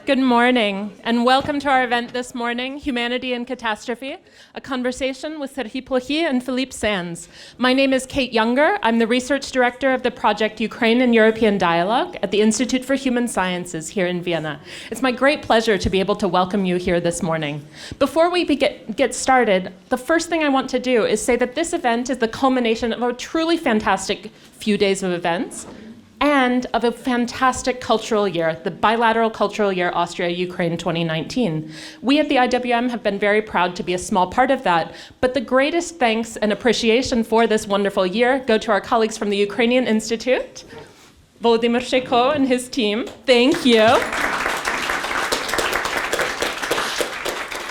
Good morning, and welcome to our event this morning, Humanity and Catastrophe, a conversation with Serhii Plokhii and Philippe Sands. My name is Kate Younger. I'm the research director of the project Ukraine and European Dialogue at the Institute for Human Sciences here in Vienna. It's my great pleasure to be able to welcome you here this morning. Before we get started, the first thing I want to do is say that this event is the culmination of a truly fantastic few days of events, and of a fantastic cultural year, the bilateral cultural year Austria-Ukraine 2019. We at the IWM have been very proud to be a small part of that, but the greatest thanks and appreciation for this wonderful year go to our colleagues from the Ukrainian Institute, Volodymyr Sheyko and his team. Thank you.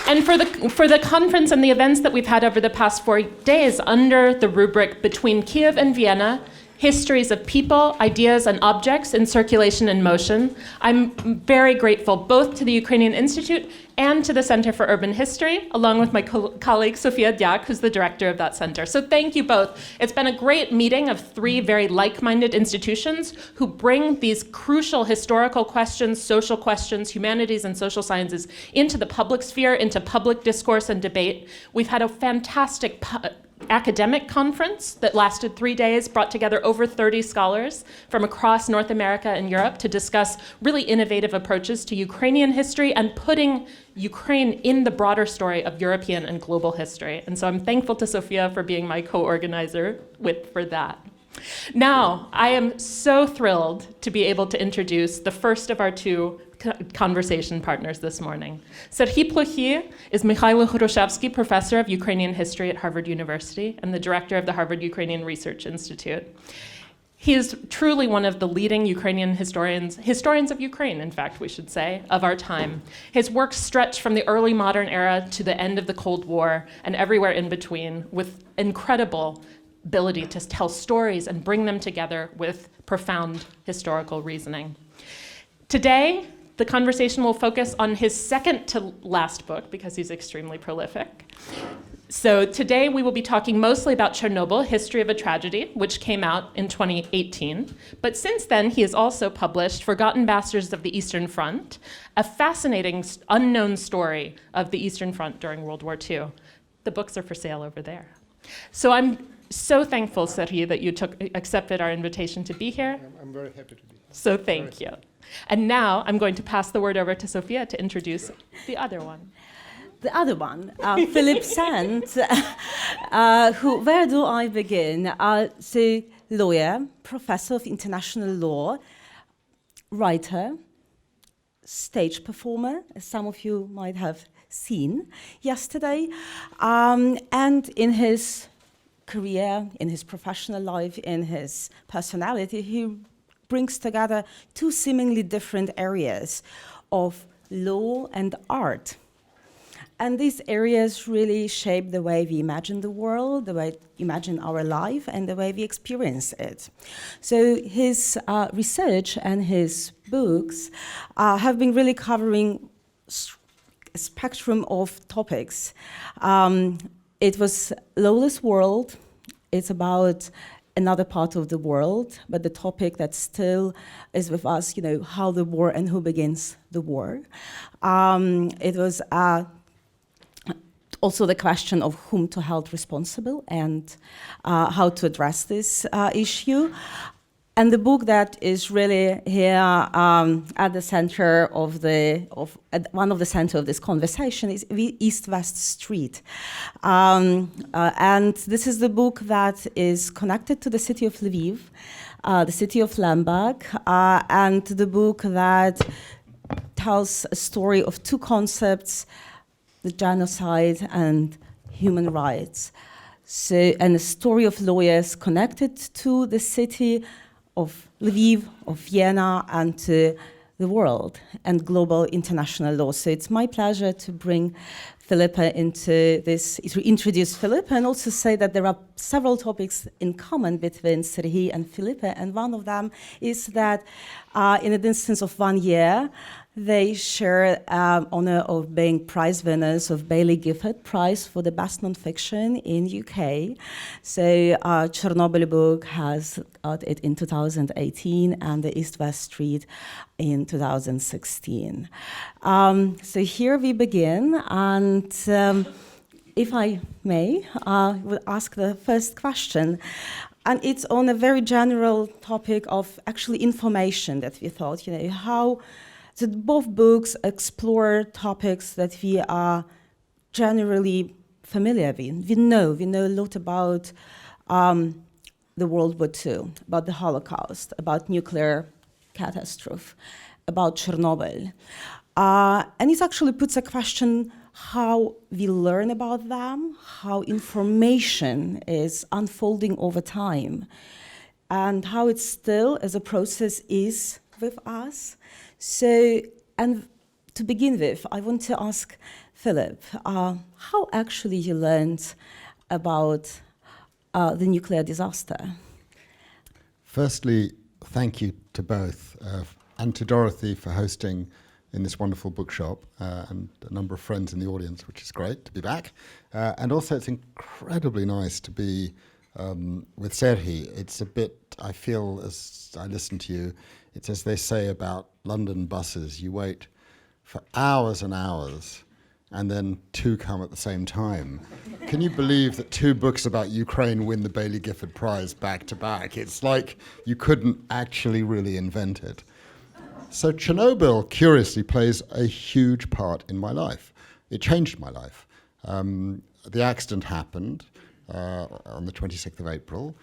And for the conference and the events that we've had over the past 4 days under the rubric Between Kiev and Vienna, Histories of People, Ideas, and Objects in Circulation and Motion, I'm very grateful both to the Ukrainian Institute and to the Center for Urban History, along with my colleague Sofia Diak, who's the director of that center. So thank you both. It's been a great meeting of three very like-minded institutions who bring these crucial historical questions, social questions, humanities and social sciences into the public sphere, into public discourse and debate. We've had a fantastic academic conference that lasted 3 days, brought together over 30 scholars from across North America and Europe to discuss really innovative approaches to Ukrainian history and putting Ukraine in the broader story of European and global history. And so I'm thankful to Sofia for being my co-organizer for that. Now, I am so thrilled to be able to introduce the first of our two conversation partners this morning. Serhii Plokhii is Mikhailo Hrushevsky Professor of Ukrainian History at Harvard University and the director of the Harvard Ukrainian Research Institute. He is truly one of the leading Ukrainian historians of Ukraine, in fact, we should say, of our time. His work stretched from the early modern era to the end of the Cold War and everywhere in between, with incredible ability to tell stories and bring them together with profound historical reasoning. Today, the conversation will focus on his second to last book, because he's extremely prolific. So today we will be talking mostly about Chernobyl, History of a Tragedy, which came out in 2018. But since then, he has also published Forgotten Bastards of the Eastern Front, a fascinating unknown story of the Eastern Front during World War II. The books are for sale over there. So I'm so thankful, Serhii, that you accepted our invitation to be here. I'm very happy to be here. So thank you. And now I'm going to pass the word over to Sofia to introduce the other one. The other one, Philippe Sands. Where do I begin? So, lawyer, professor of international law, writer, stage performer, as some of you might have seen yesterday, and in his career, in his professional life, in his personality, he brings together two seemingly different areas of law and art. And these areas really shape the way we imagine the world, the way we imagine our life, and the way we experience it. So his research and his books have been really covering a spectrum of topics. It was Lawless World. It's about another part of the world, but the topic that still is with us, how the war and who begins the war. It was also the question of whom to hold responsible and how to address this issue. And the book that is really here at the center one of the center of this conversation is East-West Street. And this is the book that is connected to the city of Lviv, the city of Lemberg, and the book that tells a story of two concepts, the genocide and human rights. And a story of lawyers connected to the city of Lviv, of Vienna, and to the world and global international law. So it's my pleasure to bring Philippe into this, to introduce Philippe, and also say that there are several topics in common between Serhii and Philippe, and one of them is that in an instance of 1 year, They share honor of being prize winners of Baillie Gifford Prize for the best nonfiction in UK. So Chernobyl book has got it in 2018 and the East-West Street in 2016. So here we begin, and if I may, I will ask the first question. And it's on a very general topic of actually information that we thought, how so both books explore topics that we are generally familiar with. We know a lot about the World War II, about the Holocaust, about nuclear catastrophe, about Chernobyl. And it actually puts a question how we learn about them, how information is unfolding over time, and how it still, as a process, is with us. So, and to begin with, I want to ask Philip, how actually you learned about the nuclear disaster? Firstly, thank you to both, and to Dorothy for hosting in this wonderful bookshop, and a number of friends in the audience, which is great to be back. And also it's incredibly nice to be with Serhii. It's a bit, I feel, as I listen to you, it's as they say about London buses, you wait for hours and hours, and then two come at the same time. Can you believe that two books about Ukraine win the Baillie Gifford Prize back to back? It's like you couldn't actually really invent it. So Chernobyl, curiously, plays a huge part in my life. It changed my life. The accident happened on the 26th of April.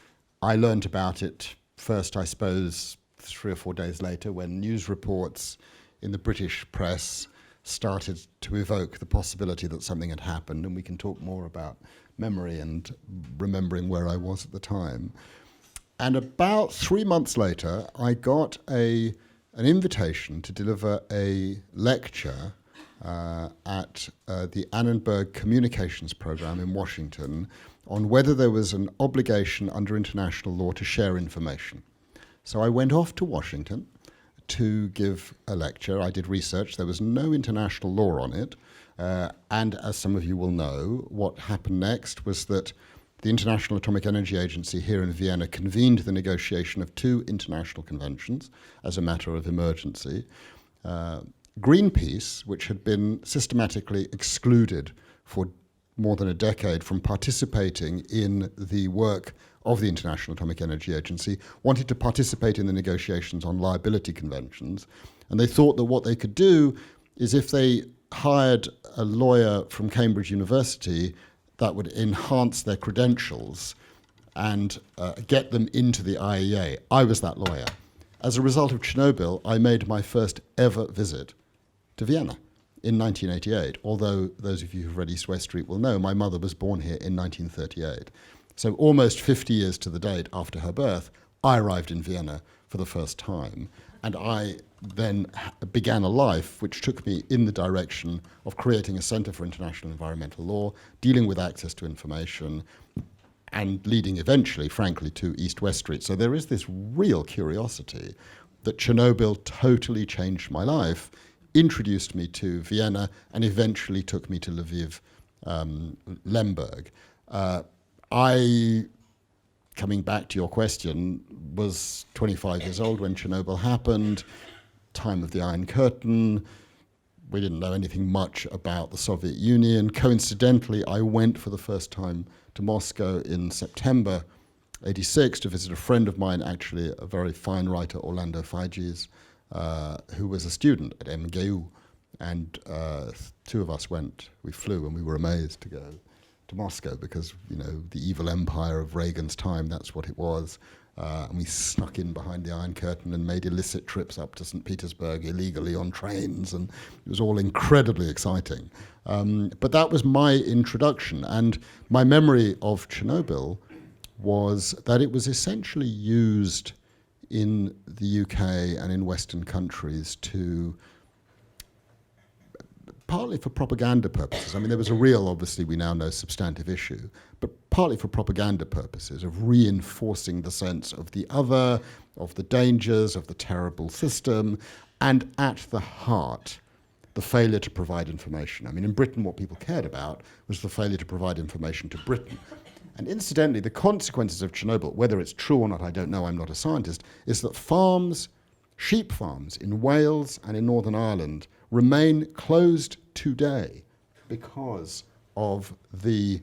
I learned about it first, I suppose, 3 or 4 days later, when news reports in the British press started to evoke the possibility that something had happened, and we can talk more about memory and remembering where I was at the time. And about 3 months later, I got an invitation to deliver a lecture at the Annenberg Communications Program in Washington on whether there was an obligation under international law to share information. So I went off to Washington to give a lecture. I did research. There was no international law on it. And as some of you will know, what happened next was that the International Atomic Energy Agency here in Vienna convened the negotiation of 2 international conventions as a matter of emergency. Greenpeace, which had been systematically excluded for more than a decade from participating in the work of the International Atomic Energy Agency, wanted to participate in the negotiations on liability conventions. And they thought that what they could do is, if they hired a lawyer from Cambridge University, that would enhance their credentials and get them into the IEA. I was that lawyer. As a result of Chernobyl, I made my first ever visit to Vienna in 1988, although those of you who've read East-West Street will know my mother was born here in 1938. So almost 50 years to the date after her birth, I arrived in Vienna for the first time. And I then began a life which took me in the direction of creating a Centre for International Environmental Law, dealing with access to information, and leading eventually, frankly, to East-West Street. So there is this real curiosity that Chernobyl totally changed my life, introduced me to Vienna, and eventually took me to Lviv, Lemberg. I, coming back to your question, was 25 years old when Chernobyl happened, time of the Iron Curtain. We didn't know anything much about the Soviet Union. Coincidentally, I went for the first time to Moscow in September 86 to visit a friend of mine, actually a very fine writer, Orlando Figes, who was a student at MGU. And 2 of us went, we flew, and we were amazed to go to Moscow because, the evil empire of Reagan's time, that's what it was. And we snuck in behind the Iron Curtain and made illicit trips up to St. Petersburg illegally on trains, and it was all incredibly exciting. But that was my introduction, and my memory of Chernobyl was that it was essentially used in the UK and in Western countries to partly for propaganda purposes. I mean, there was a real, obviously, we now know, substantive issue, but partly for propaganda purposes of reinforcing the sense of the other, of the dangers, of the terrible system, and at the heart, the failure to provide information. I mean, in Britain, what people cared about was the failure to provide information to Britain. And incidentally, the consequences of Chernobyl, whether it's true or not, I don't know, I'm not a scientist, is that farms, sheep farms in Wales and in Northern Ireland remain closed today because of the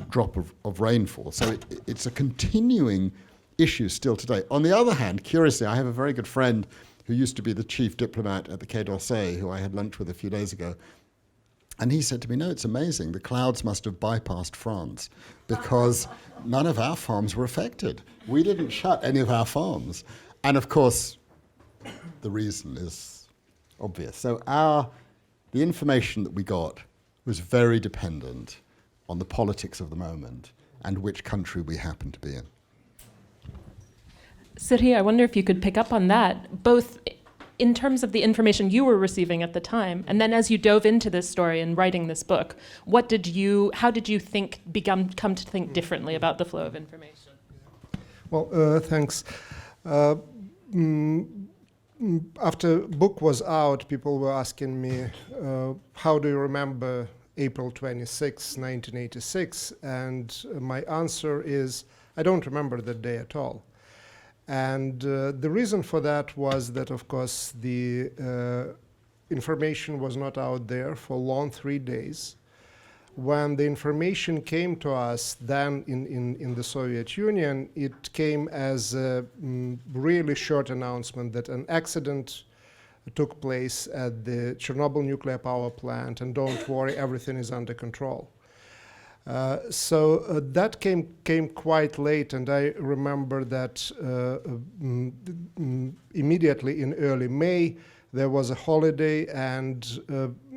drop of rainfall. So it's a continuing issue still today. On the other hand, curiously, I have a very good friend who used to be the chief diplomat at the Quai d'Orsay, who I had lunch with a few days ago. And he said to me, no, it's amazing. The clouds must have bypassed France because none of our farms were affected. We didn't shut any of our farms. And of course, the reason is obvious. So the information that we got was very dependent on the politics of the moment and which country we happened to be in. Serhii, I wonder if you could pick up on that, both in terms of the information you were receiving at the time, and then as you dove into this story and writing this book, how did you come to think differently about the flow of information? Well, thanks. After the book was out, people were asking me, how do you remember April 26, 1986? And my answer is, I don't remember that day at all. And the reason for that was that, of course, the information was not out there for a long 3 days. When the information came to us then in the Soviet Union, it came as a really short announcement that an accident took place at the Chernobyl nuclear power plant, and don't worry, everything is under control. So that came quite late, and I remember that immediately in early May there was a holiday, and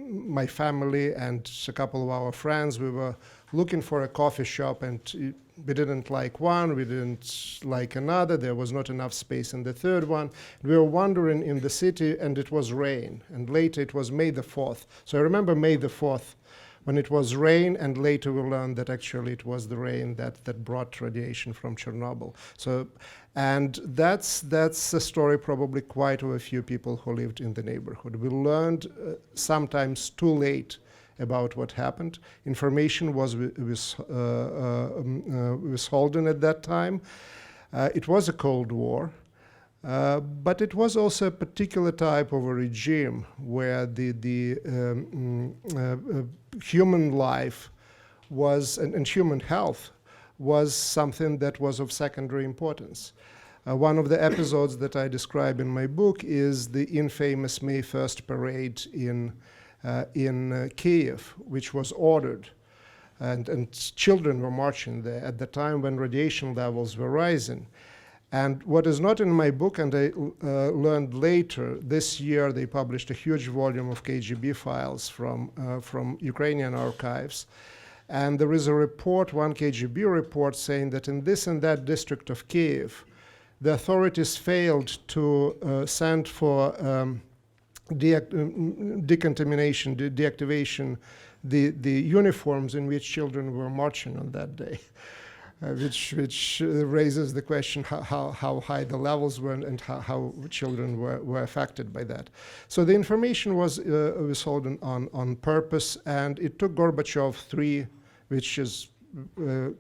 my family and a couple of our friends, we were looking for a coffee shop, and we didn't like one, we didn't like another, there was not enough space in the third one. We were wandering in the city, and it was rain, and later it was May the 4th. So I remember May the 4th, when it was rain, and later we learned that actually it was the rain that brought radiation from Chernobyl. So, and that's a story probably quite of a few people who lived in the neighborhood. We learned sometimes too late about what happened. Information was withholden at that time. It was a Cold War. But it was also a particular type of a regime where the human life was, and human health was something that was of secondary importance. One of the episodes that I describe in my book is the infamous May 1st parade in Kiev, which was ordered. And children were marching there at the time when radiation levels were rising. And what is not in my book, and I learned later, this year they published a huge volume of KGB files from Ukrainian archives. And there is a report, one KGB report, saying that in this and that district of Kiev, the authorities failed to send for decontamination, deactivation, the uniforms in which children were marching on that day. Which raises the question how high the levels were and how children were affected by that. So the information was withholden on purpose, and it took Gorbachev 3, which is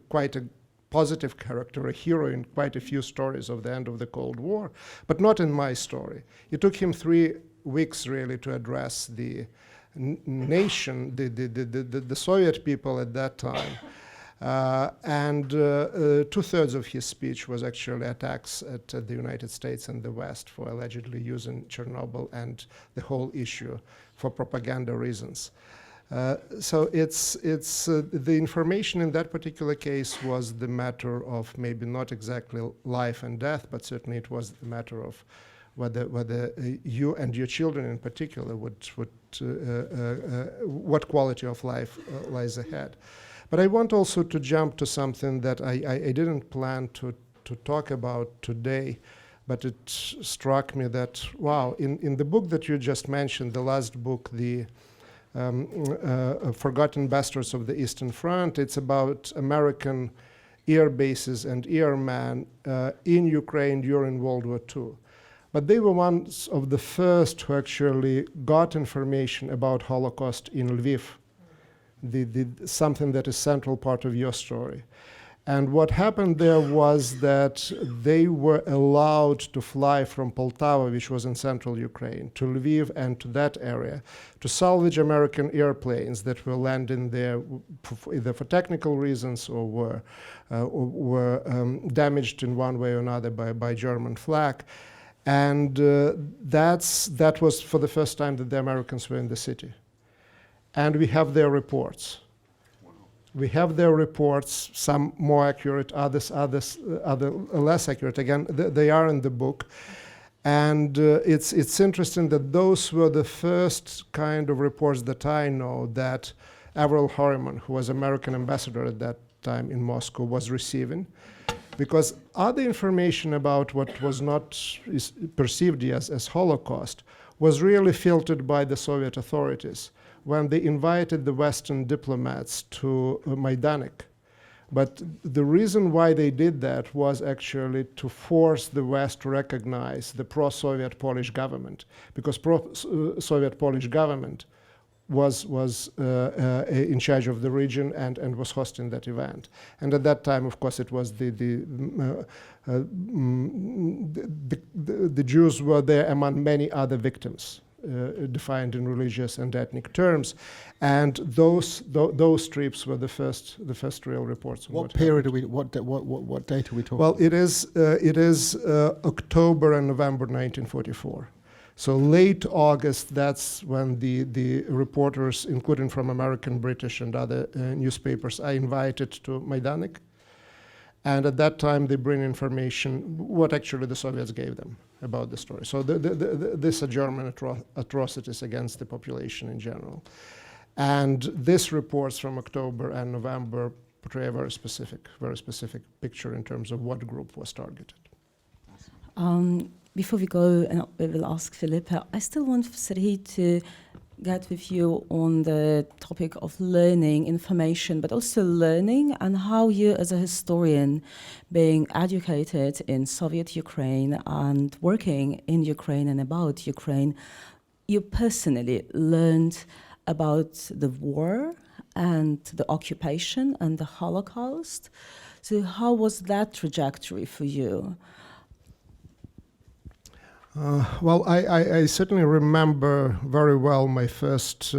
quite a positive character, a hero in quite a few stories of the end of the Cold War, but not in my story. It took him 3 weeks really to address the nation, the Soviet people at that time. And 2/3 of his speech was actually attacks at the United States and the West for allegedly using Chernobyl and the whole issue for propaganda reasons. So it's the information in that particular case was the matter of maybe not exactly life and death, but certainly it was the matter of whether you and your children in particular what quality of life lies ahead. But I want also to jump to something that I didn't plan to talk about today, but it struck me that, wow, in the book that you just mentioned, the last book, the Forgotten Bastards of the Eastern Front, it's about American air bases and airmen in Ukraine during World War II. But they were ones of the first who actually got information about Holocaust in Lviv, something that is central part of your story. And what happened there was that they were allowed to fly from Poltava, which was in central Ukraine, to Lviv and to that area, to salvage American airplanes that were landing there either for technical reasons or were damaged in one way or another by German flak. And that was for the first time that the Americans were in the city. And we have their reports. We have their reports, some more accurate, others less accurate. Again, they are in the book. And it's interesting that those were the first kind of reports that I know that Avril Harriman, who was American ambassador at that time in Moscow, was receiving. Because other information about what was not perceived as Holocaust was really filtered by the Soviet authorities when they invited the Western diplomats to Majdanek. But the reason why they did that was actually to force the West to recognize the pro-Soviet Polish government, because pro-Soviet Polish government was in charge of the region and was hosting that event. And at that time, of course, it was the Jews were there among many other victims, defined in religious and ethnic terms, and those trips were the first real reports. What period are we? What date are we talking? Well, it is October and November 1944. So late August, that's when the reporters, including from American, British, and other newspapers, are invited to Majdanek. And at that time, they bring information, what actually the Soviets gave them about the story. So these are German atrocities against the population in general. And these reports from October and November portray a very specific picture in terms of what group was targeted. Before we go, and we will ask Philippe, I still want Serhii to get with you on the topic of learning information, but also learning and how you, as a historian, being educated in Soviet Ukraine and working in Ukraine and about Ukraine, you personally learned about the war and the occupation and the Holocaust. So how was that trajectory for you? Well, I certainly remember very well my first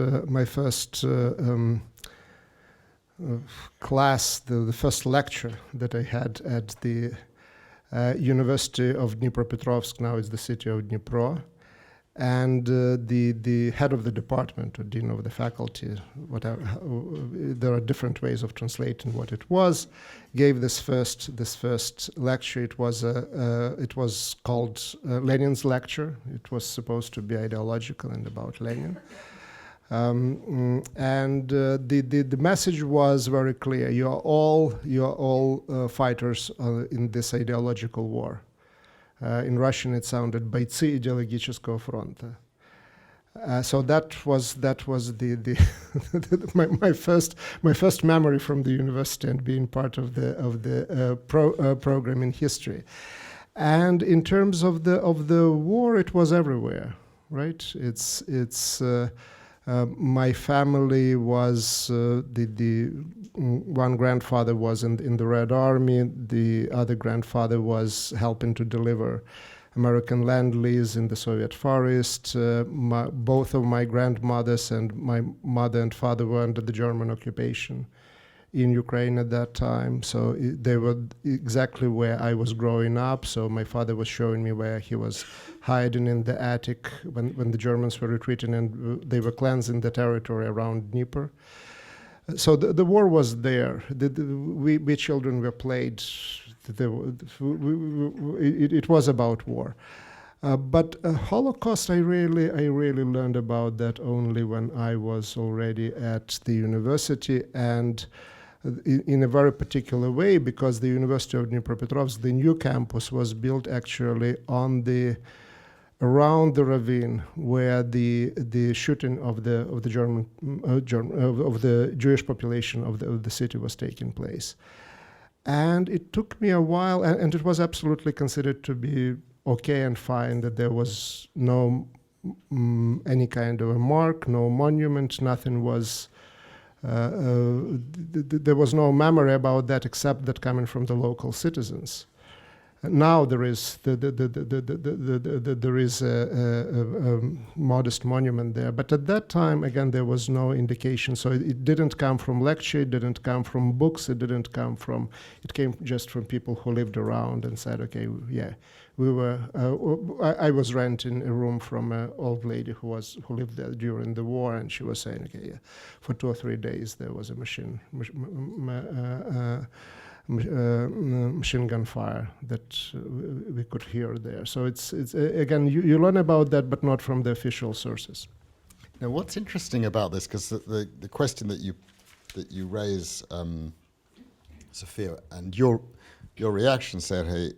class, the first lecture that I had at the University of Dnipropetrovsk. Now it's the city of Dnipro, and the head of the department or dean of the faculty, whatever, there are different ways of translating what it was, gave this first lecture. It was called Lenin's lecture. It was supposed to be ideological and about Lenin. The message was very clear. You are all fighters in this ideological war. In Russian, it sounded «бойцы идеологического фронта». So that was my first memory from the university and being part of the program in history. And in terms of the war, it was everywhere, right? My family was the one grandfather was in the Red Army, the other grandfather was helping to deliver American land lease in the Soviet Far East. Both of my grandmothers and my mother and father were under the German occupation in Ukraine at that time. So they were exactly where I was growing up. So my father was showing me where he was hiding in the attic when the Germans were retreating and they were cleansing the territory around Dnieper. So the war was there. We children were played. It was about war. But Holocaust, I really learned about that only when I was already at the university. And in a very particular way, because the University of Dnipropetrovsk, the new campus, was built actually around the ravine where the shooting of the Jewish population of the city was taking place. And it took me a while, and it was absolutely considered to be okay and fine that there was no any kind of a mark, no monument, nothing was. There was no memory about that except that coming from the local citizens. Now there is there is a modest monument there, but at that time again there was no indication. So it didn't come from lecture, it didn't come from books, it came just from people who lived around and said, okay, yeah, we were. I was renting a room from an old lady who lived there during the war, and she was saying, okay, yeah, for 2 or 3 days there was a machine gun fire that we could hear there. So it's again, you learn about that, but not from the official sources. Now, what's interesting about this, because the question that you raise, Sophia, and your reaction, Serhii,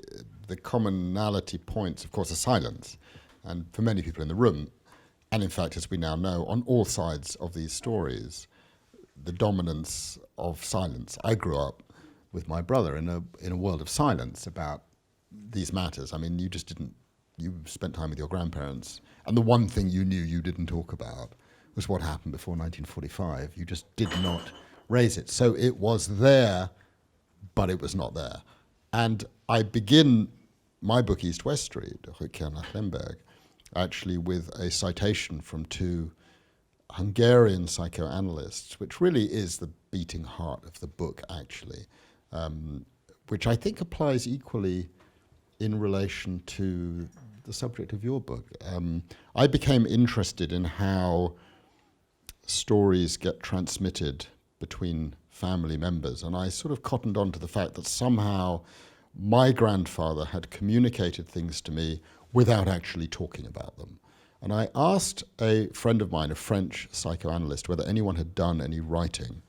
the commonality points, of course, are silence. And for many people in the room, and in fact, as we now know, on all sides of these stories, the dominance of silence. I grew up with my brother in a world of silence about these matters. I mean, you spent time with your grandparents, and the one thing you knew you didn't talk about was what happened before 1945. You just did not raise it. So it was there, but it was not there. And I begin my book, East-West Street, Rückkehr nach Lemberg, actually with a citation from 2 Hungarian psychoanalysts, which really is the beating heart of the book, actually, which I think applies equally in relation to the subject of your book. I became interested in how stories get transmitted between family members, and I sort of cottoned on to the fact that somehow my grandfather had communicated things to me without actually talking about them. And I asked a friend of mine, a French psychoanalyst, whether anyone had done any writing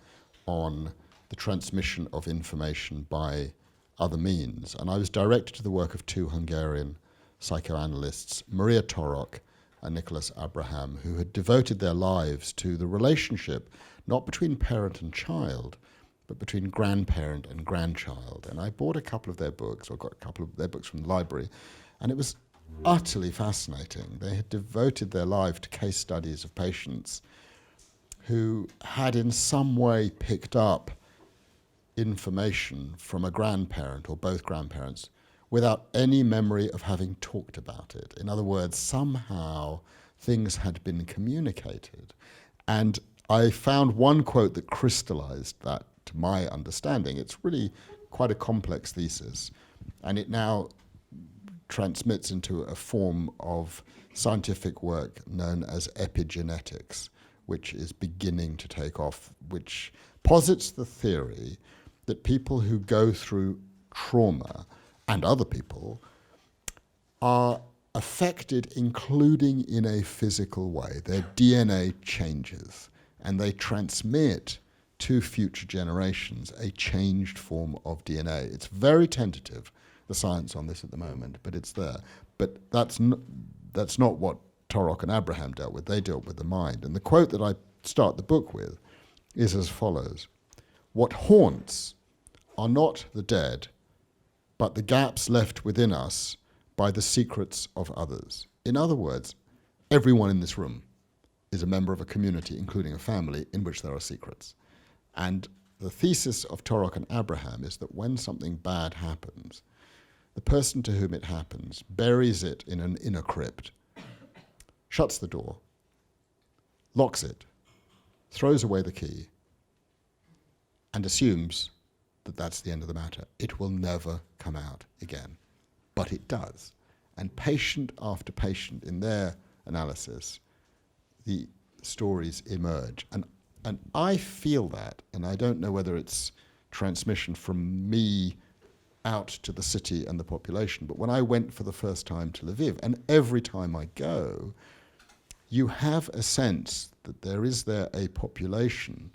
on the transmission of information by other means. And I was directed to the work of 2 Hungarian psychoanalysts, Maria Torok and Nicholas Abraham, who had devoted their lives to the relationship not between parent and child, but between grandparent and grandchild. And I bought a couple of their books, or got a couple of their books from the library, and it was utterly fascinating. They had devoted their life to case studies of patients who had in some way picked up information from a grandparent or both grandparents without any memory of having talked about it. In other words, somehow things had been communicated. And I found one quote that crystallized that to my understanding. It's really quite a complex thesis, and it now transmits into a form of scientific work known as epigenetics, which is beginning to take off, which posits the theory that people who go through trauma, and other people, are affected, including in a physical way. Their DNA changes, and they transmit to future generations a changed form of DNA. It's very tentative, the science on this at the moment, but it's there. But that's not what Torok and Abraham dealt with. They dealt with the mind. And the quote that I start the book with is as follows: "What haunts are not the dead, but the gaps left within us by the secrets of others." In other words, everyone in this room is a member of a community, including a family, in which there are secrets. And the thesis of Torok and Abraham is that when something bad happens, the person to whom it happens buries it in an inner crypt, shuts the door, locks it, throws away the key, and assumes that that's the end of the matter. It will never come out again. But it does. And patient after patient, in their analysis, the stories emerge. And I feel that, and I don't know whether it's transmission from me out to the city and the population, but when I went for the first time to Lviv, and every time I go, you have a sense that there is there a population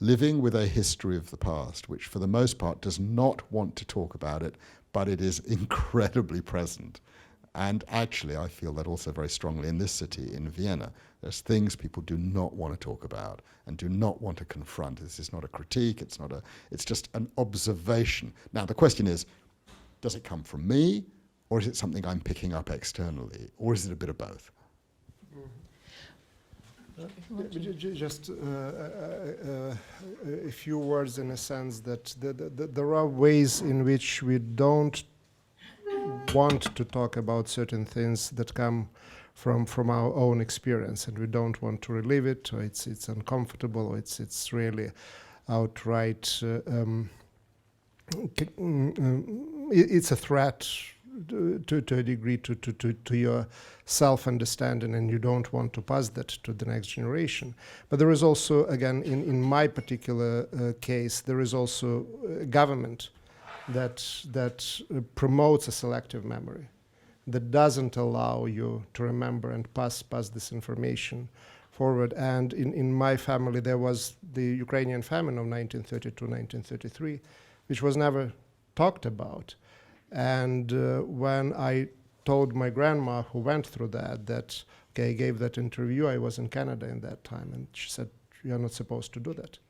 living with a history of the past, which for the most part does not want to talk about it, but it is incredibly present. And actually, I feel that also very strongly in this city, in Vienna. There's things people do not want to talk about and do not want to confront. This is not a critique, it's just an observation. Now, the question is, does it come from me, or is it something I'm picking up externally, or is it a bit of both? Just a few words in a sense that there are ways in which we don't want to talk about certain things that come from our own experience, and we don't want to relive it, or it's uncomfortable, or it's really outright it's a threat to a degree to your self-understanding, and you don't want to pass that to the next generation. But there is also, again, in my particular case, there is also a government that promotes a selective memory, that doesn't allow you to remember and pass this information forward. And in my family, there was the Ukrainian famine of 1932-1933, which was never talked about. And when I told my grandma, who went through that okay, I gave that interview, I was in Canada in that time, and she said, "You're not supposed to do that."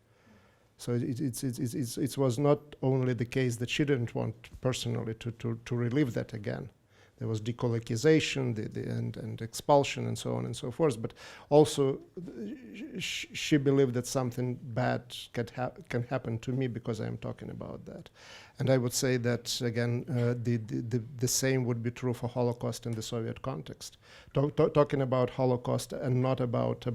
So it was not only the case that she didn't want personally to relive that again. There was decolonization and expulsion and so on and so forth, but also she believed that something bad can happen to me because I am talking about that. And I would say that, again, the same would be true for Holocaust in the Soviet context. Talking about Holocaust and not about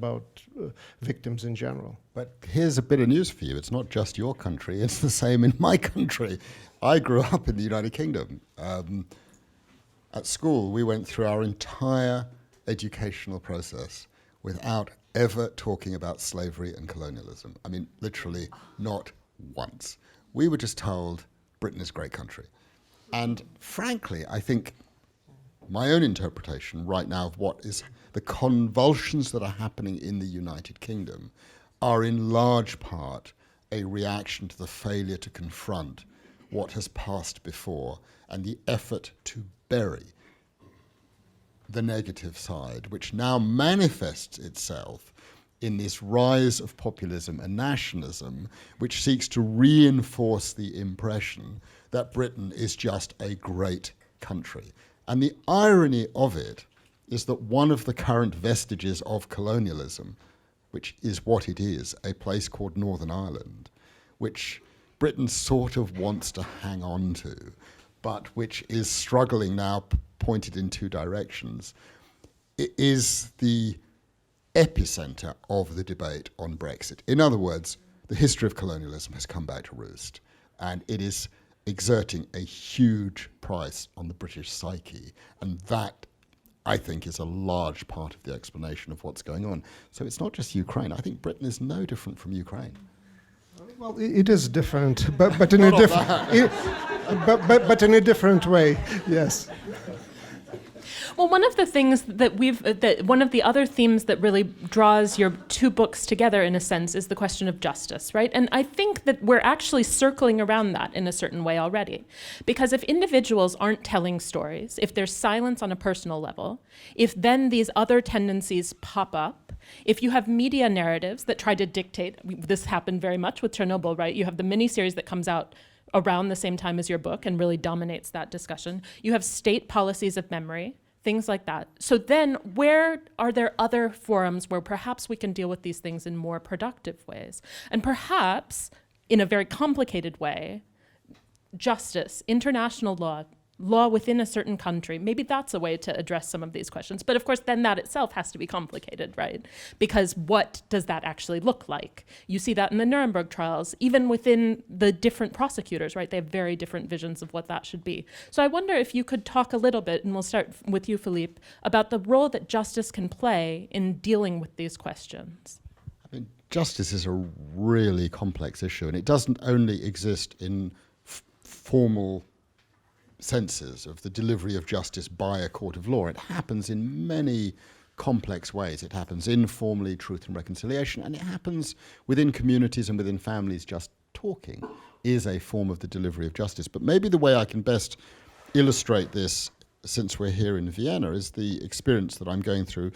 victims in general. But here's a bit of news for you. It's not just your country. It's the same in my country. I grew up in the United Kingdom. At school, we went through our entire educational process without ever talking about slavery and colonialism. I mean, literally not once. We were just told Britain is a great country. And frankly, I think my own interpretation right now of what is the convulsions that are happening in the United Kingdom are in large part a reaction to the failure to confront what has passed before and the effort to bury the negative side, which now manifests itself in this rise of populism and nationalism, which seeks to reinforce the impression that Britain is just a great country. And the irony of it is that one of the current vestiges of colonialism, which is what it is, a place called Northern Ireland, which Britain sort of wants to hang on to, but which is struggling now, pointed in two directions, it is the epicenter of the debate on Brexit. In other words, the history of colonialism has come back to roost, and it is exerting a huge price on the British psyche, and that, I think, is a large part of the explanation of what's going on. So it's not just Ukraine. I think Britain is no different from Ukraine. Well, it is different, but in a different, but in a different way. Yes. Well, one of the things that one of the other themes that really draws your two books together, in a sense, is the question of justice, right? And I think that we're actually circling around that in a certain way already. Because if individuals aren't telling stories, if there's silence on a personal level, if then these other tendencies pop up, if you have media narratives that try to dictate, this happened very much with Chernobyl, right? You have the miniseries that comes out around the same time as your book and really dominates that discussion. You have state policies of memory, things like that. So then where are there other forums where perhaps we can deal with these things in more productive ways? And perhaps, in a very complicated way, justice, international law within a certain country, maybe that's a way to address some of these questions. But of course, then that itself has to be complicated, right? Because what does that actually look like? You see that in the Nuremberg trials, even within the different prosecutors, right? They have very different visions of what that should be. So I wonder if you could talk a little bit, and we'll start with you, Philippe, about the role that justice can play in dealing with these questions. I mean, justice is a really complex issue, and it doesn't only exist in formal senses of the delivery of justice by a court of law. It happens in many complex ways. It happens informally, truth and reconciliation, and it happens within communities and within families. Just talking is a form of the delivery of justice. But maybe the way I can best illustrate this, since we're here in Vienna, is the experience that I'm going through.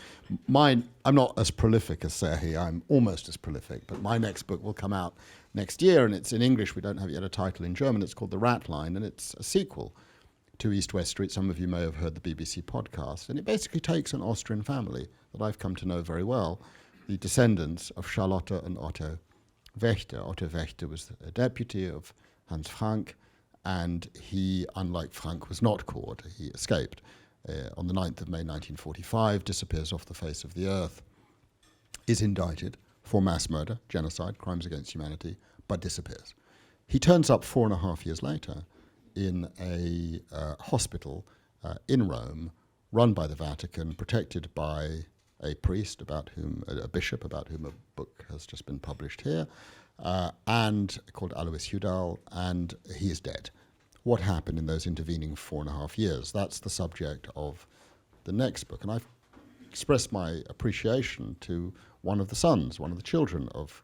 I'm not as prolific as Serhii, I'm almost as prolific, but my next book will come out next year, and it's in English. We don't have yet a title in German. It's called The Rat Line, and it's a sequel to East West Street. Some of you may have heard the BBC podcast, and it basically takes an Austrian family that I've come to know very well, the descendants of Charlotte and Otto Wächter. Otto Wächter was a deputy of Hans Frank, and he, unlike Frank, was not caught. He escaped on the 9th of May 1945, disappears off the face of the earth, is indicted for mass murder, genocide, crimes against humanity, but disappears. He turns up 4.5 years later in a hospital in Rome, run by the Vatican, protected by a priest a bishop about whom a book has just been published here, and called Alois Hudal, and he is dead. What happened in those intervening 4.5 years? That's the subject of the next book, and I've expressed my appreciation to one of the sons, one of the children of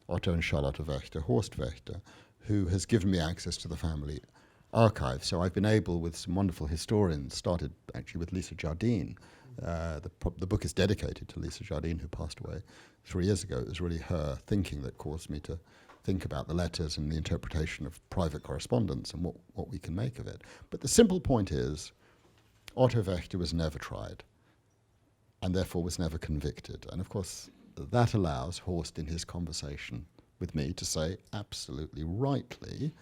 Otto and Charlotte Wächter, Horst Wächter, who has given me access to the family archive. So I've been able, with some wonderful historians, started actually with Lisa Jardine. The book is dedicated to Lisa Jardine, who passed away 3 years ago. It was really her thinking that caused me to think about the letters and the interpretation of private correspondence and what we can make of it. But the simple point is, Otto Wächter was never tried, and therefore was never convicted. And of course, that allows Horst, in his conversation with me, to say absolutely rightly,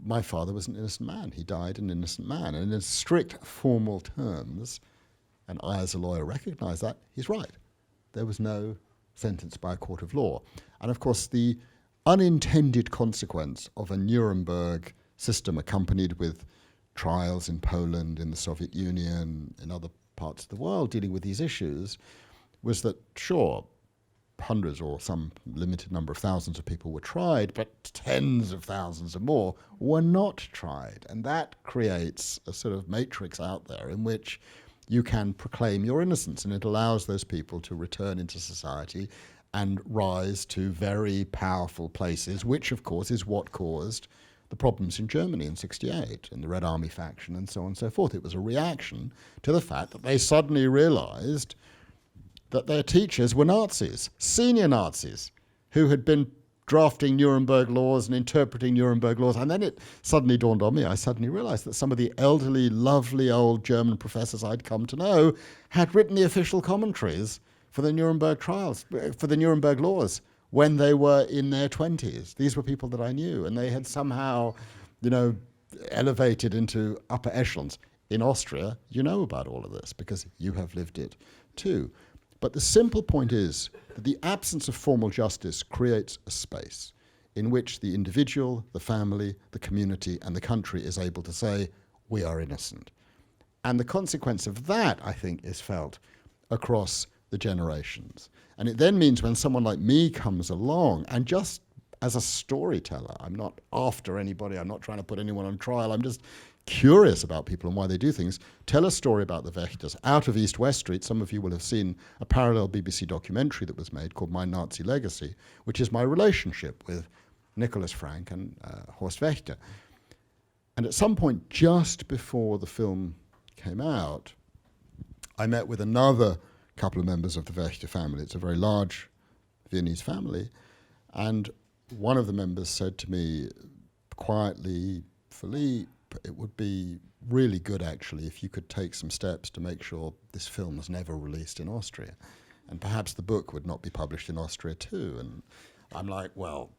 my father was an innocent man. He died an innocent man. And in strict formal terms, and I as a lawyer recognize that, he's right. There was no sentence by a court of law. And of course, the unintended consequence of a Nuremberg system accompanied with trials in Poland, in the Soviet Union, in other parts of the world dealing with these issues, was that, sure, hundreds or some limited number of thousands of people were tried, but tens of thousands or more were not tried. And that creates a sort of matrix out there in which you can proclaim your innocence, and it allows those people to return into society and rise to very powerful places, which of course is what caused the problems in Germany in '68 and the Red Army faction and so on and so forth. It was a reaction to the fact that they suddenly realized that their teachers were Nazis, senior Nazis, who had been drafting Nuremberg laws and interpreting Nuremberg laws. And then it suddenly dawned on me, I suddenly realized that some of the elderly, lovely old German professors I'd come to know had written the official commentaries for the Nuremberg trials, for the Nuremberg laws, when they were in their 20s. These were people that I knew, and they had somehow, elevated into upper echelons. In Austria, you know about all of this because you have lived it too. But the simple point is that the absence of formal justice creates a space in which the individual, the family, the community, and the country is able to say, we are innocent. And the consequence of that, I think, is felt across the generations. And it then means when someone like me comes along, and just as a storyteller, I'm not after anybody, I'm not trying to put anyone on trial, I'm just curious about people and why they do things, tell a story about the Wächters out of East West Street. Some of you will have seen a parallel BBC documentary that was made called My Nazi Legacy, which is my relationship with Nicholas Frank and Horst Wächter. And at some point just before the film came out, I met with another couple of members of the Wächter family. It's a very large Viennese family. And one of the members said to me quietly, Philippe, it would be really good actually if you could take some steps to make sure this film was never released in Austria. And perhaps the book would not be published in Austria too. And I'm like, well,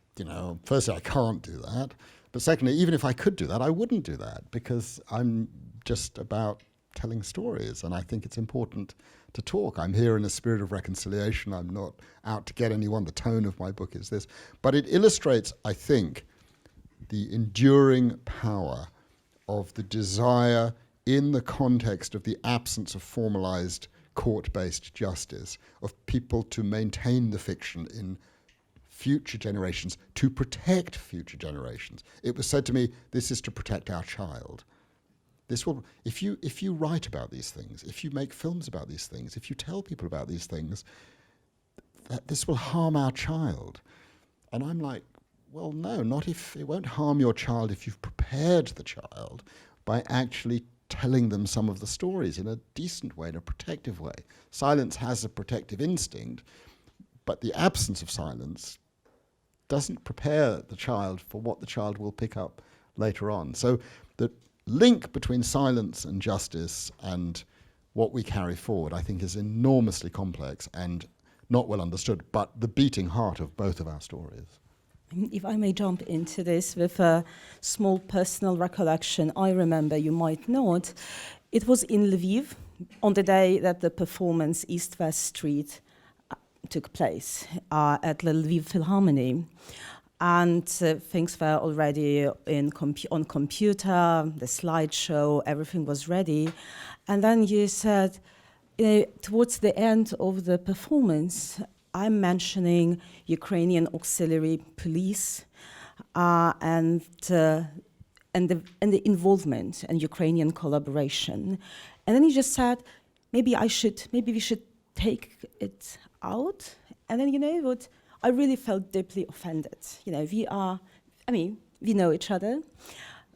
firstly, I can't do that. But secondly, even if I could do that, I wouldn't do that because I'm just about telling stories. And I think it's important to talk. I'm here in a spirit of reconciliation. I'm not out to get anyone. The tone of my book is this. But it illustrates, I think, the enduring power of the desire in the context of the absence of formalized court-based justice, of people to maintain the fiction in future generations, to protect future generations. It was said to me, this is to protect our child. This will, if you write about these things, if you make films about these things, if you tell people about these things, that this will harm our child. And I'm like, well, no, not if, it won't harm your child if you've prepared the child by actually telling them some of the stories in a decent way, in a protective way. Silence has a protective instinct, but the absence of silence doesn't prepare the child for what the child will pick up later on. So the link between silence and justice and what we carry forward, I think, is enormously complex and not well understood, but the beating heart of both of our stories. If I may jump into this with a small personal recollection, I remember, you might not, it was in Lviv on the day that the performance East-West Street took place at the Lviv Philharmony. And things were already on computer, the slideshow, everything was ready. And then you said, towards the end of the performance, I'm mentioning Ukrainian auxiliary police and the involvement and Ukrainian collaboration. And then he just said, maybe we should take it out. And then, what? I really felt deeply offended. We know each other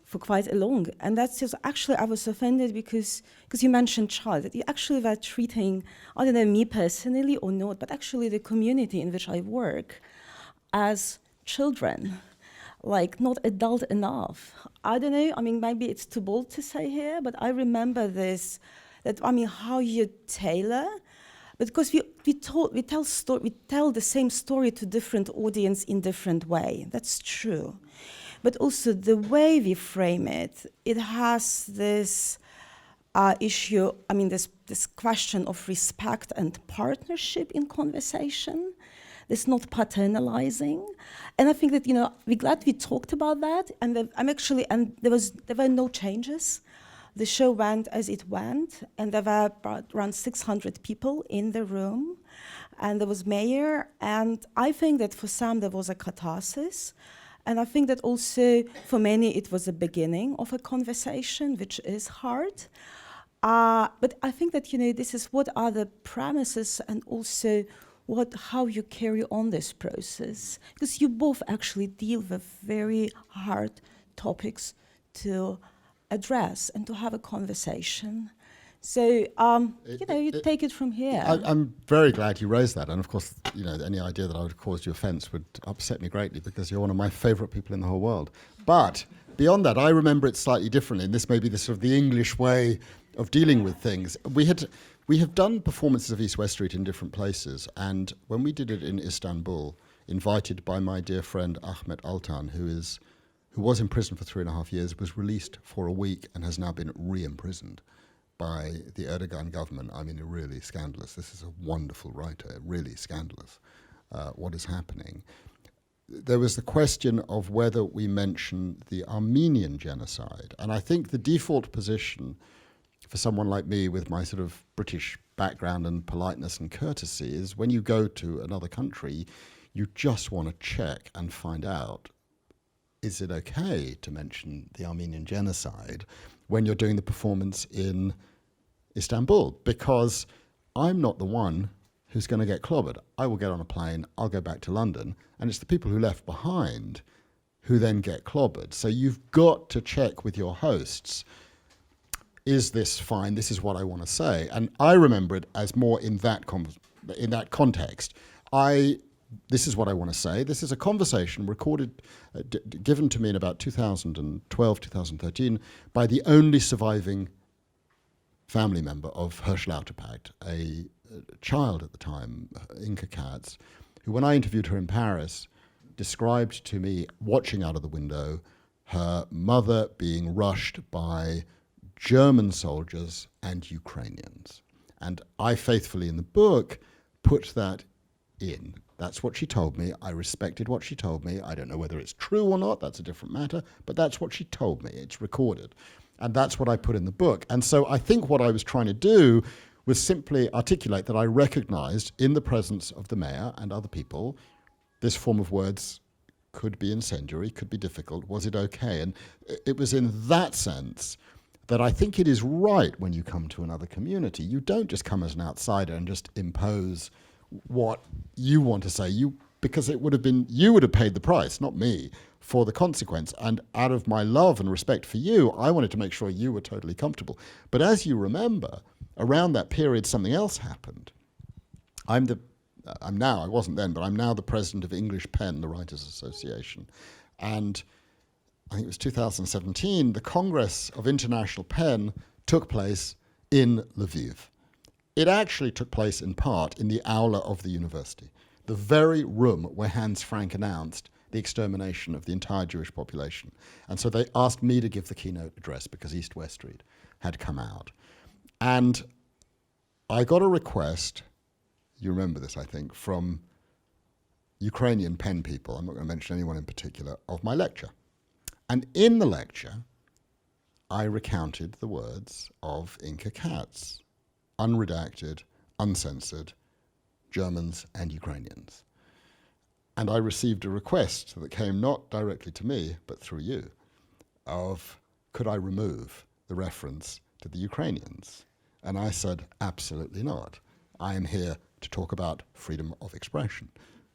for quite a long, and that's just actually I was offended because you mentioned child, that you actually were treating, I don't know, me personally or not, but actually the community in which I work as children, like not adult enough. I don't know, maybe it's too bold to say here, but I remember this, how you tailor, because we tell the same story to different audience in different way. That's true. But also the way we frame it, it has this issue, this question of respect and partnership in conversation. It's not paternalizing. And I think that, we're glad we talked about that. And there were no changes. The show went as it went, and there were around 600 people in the room, and there was mayor, and I think that for some there was a catharsis, and I think that also for many it was a beginning of a conversation, which is hard. But I think that, this is what are the premises and also how you carry on this process, because you both actually deal with very hard topics to address and to have a conversation. So, you take it from here. I'm very glad you raised that. And of course, any idea that I would have caused you offense would upset me greatly because you're one of my favorite people in the whole world. But beyond that, I remember it slightly differently. And this may be the sort of the English way of dealing with things. We have done performances of East West Street in different places. And when we did it in Istanbul, invited by my dear friend Ahmet Altan, who was in prison for 3.5 years, was released for a week and has now been re-imprisoned by the Erdogan government. Really scandalous. This is a wonderful writer, really scandalous what is happening. There was the question of whether we mention the Armenian genocide. And I think the default position for someone like me with my sort of British background and politeness and courtesy is when you go to another country, you just want to check and find out, is it okay to mention the Armenian genocide when you're doing the performance in Istanbul? Because I'm not the one who's going to get clobbered. I will get on a plane, I'll go back to London, and it's the people who left behind who then get clobbered. So you've got to check with your hosts, is this fine? This is what I want to say. And I remember it as more in that context. This is what I want to say. This is a conversation recorded, given to me in about 2012, 2013, by the only surviving family member of Hersch Lauterpacht, a child at the time, Inka Katz, who, when I interviewed her in Paris, described to me, watching out of the window, her mother being rushed by German soldiers and Ukrainians. And I faithfully, in the book, put that in. That's what she told me. I respected what she told me. I don't know whether it's true or not. That's a different matter. But that's what she told me. It's recorded. And that's what I put in the book. And so I think what I was trying to do was simply articulate that I recognized in the presence of the mayor and other people, this form of words could be incendiary, could be difficult. Was it okay? And it was in that sense that I think it is right when you come to another community, you don't just come as an outsider and just impose what you want to say, because it would have been, you would have paid the price, not me, for the consequence. And out of my love and respect for you, I wanted to make sure you were totally comfortable. But as you remember, around that period, something else happened. I wasn't then, but I'm now the president of English PEN, the Writers Association. And I think it was 2017, the Congress of International PEN took place in Lviv. It actually took place in part in the aula of the university, the very room where Hans Frank announced the extermination of the entire Jewish population. And so they asked me to give the keynote address because East-West Street had come out. And I got a request, you remember this, I think, from Ukrainian PEN people, I'm not going to mention anyone in particular, of my lecture. And in the lecture, I recounted the words of Inka Katz, unredacted, uncensored, Germans and Ukrainians. And I received a request that came not directly to me, but through you, of could I remove the reference to the Ukrainians? And I said, absolutely not. I am here to talk about freedom of expression.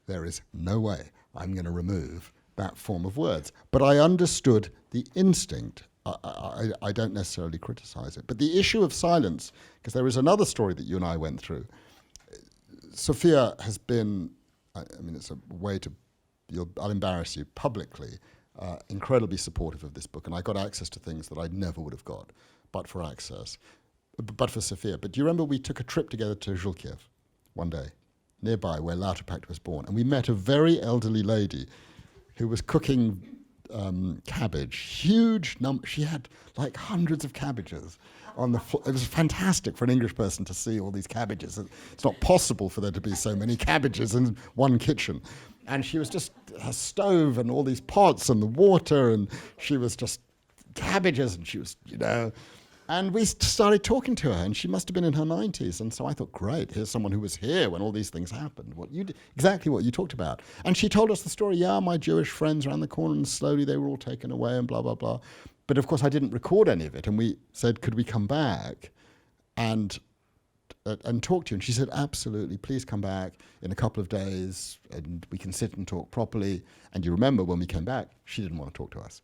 There is no way I'm going to remove that form of words. But I understood the instinct. I don't necessarily criticize it. But the issue of silence, because there is another story that you and I went through. Sophia has been, I mean, it's a way to, I'll embarrass you publicly, incredibly supportive of this book. And I got access to things that I never would have got, but for Sophia. But do you remember we took a trip together to Zhulkiev one day, nearby where Lauterpact was born, and we met a very elderly lady who was cooking cabbage, huge number. She had like hundreds of cabbages on the floor. It was fantastic for an English person to see all these cabbages. It's not possible for there to be so many cabbages in one kitchen. And she was just, her stove and all these pots and the water, and she was just cabbages, and she was, and we started talking to her, and she must have been in her 90s. And so I thought, great, here's someone who was here when all these things happened. Exactly what you talked about. And she told us the story, my Jewish friends around the corner, and slowly they were all taken away and blah, blah, blah. But of course I didn't record any of it. And we said, could we come back and talk to you? And she said, absolutely, please come back in a couple of days and we can sit and talk properly. And you remember when we came back, she didn't want to talk to us.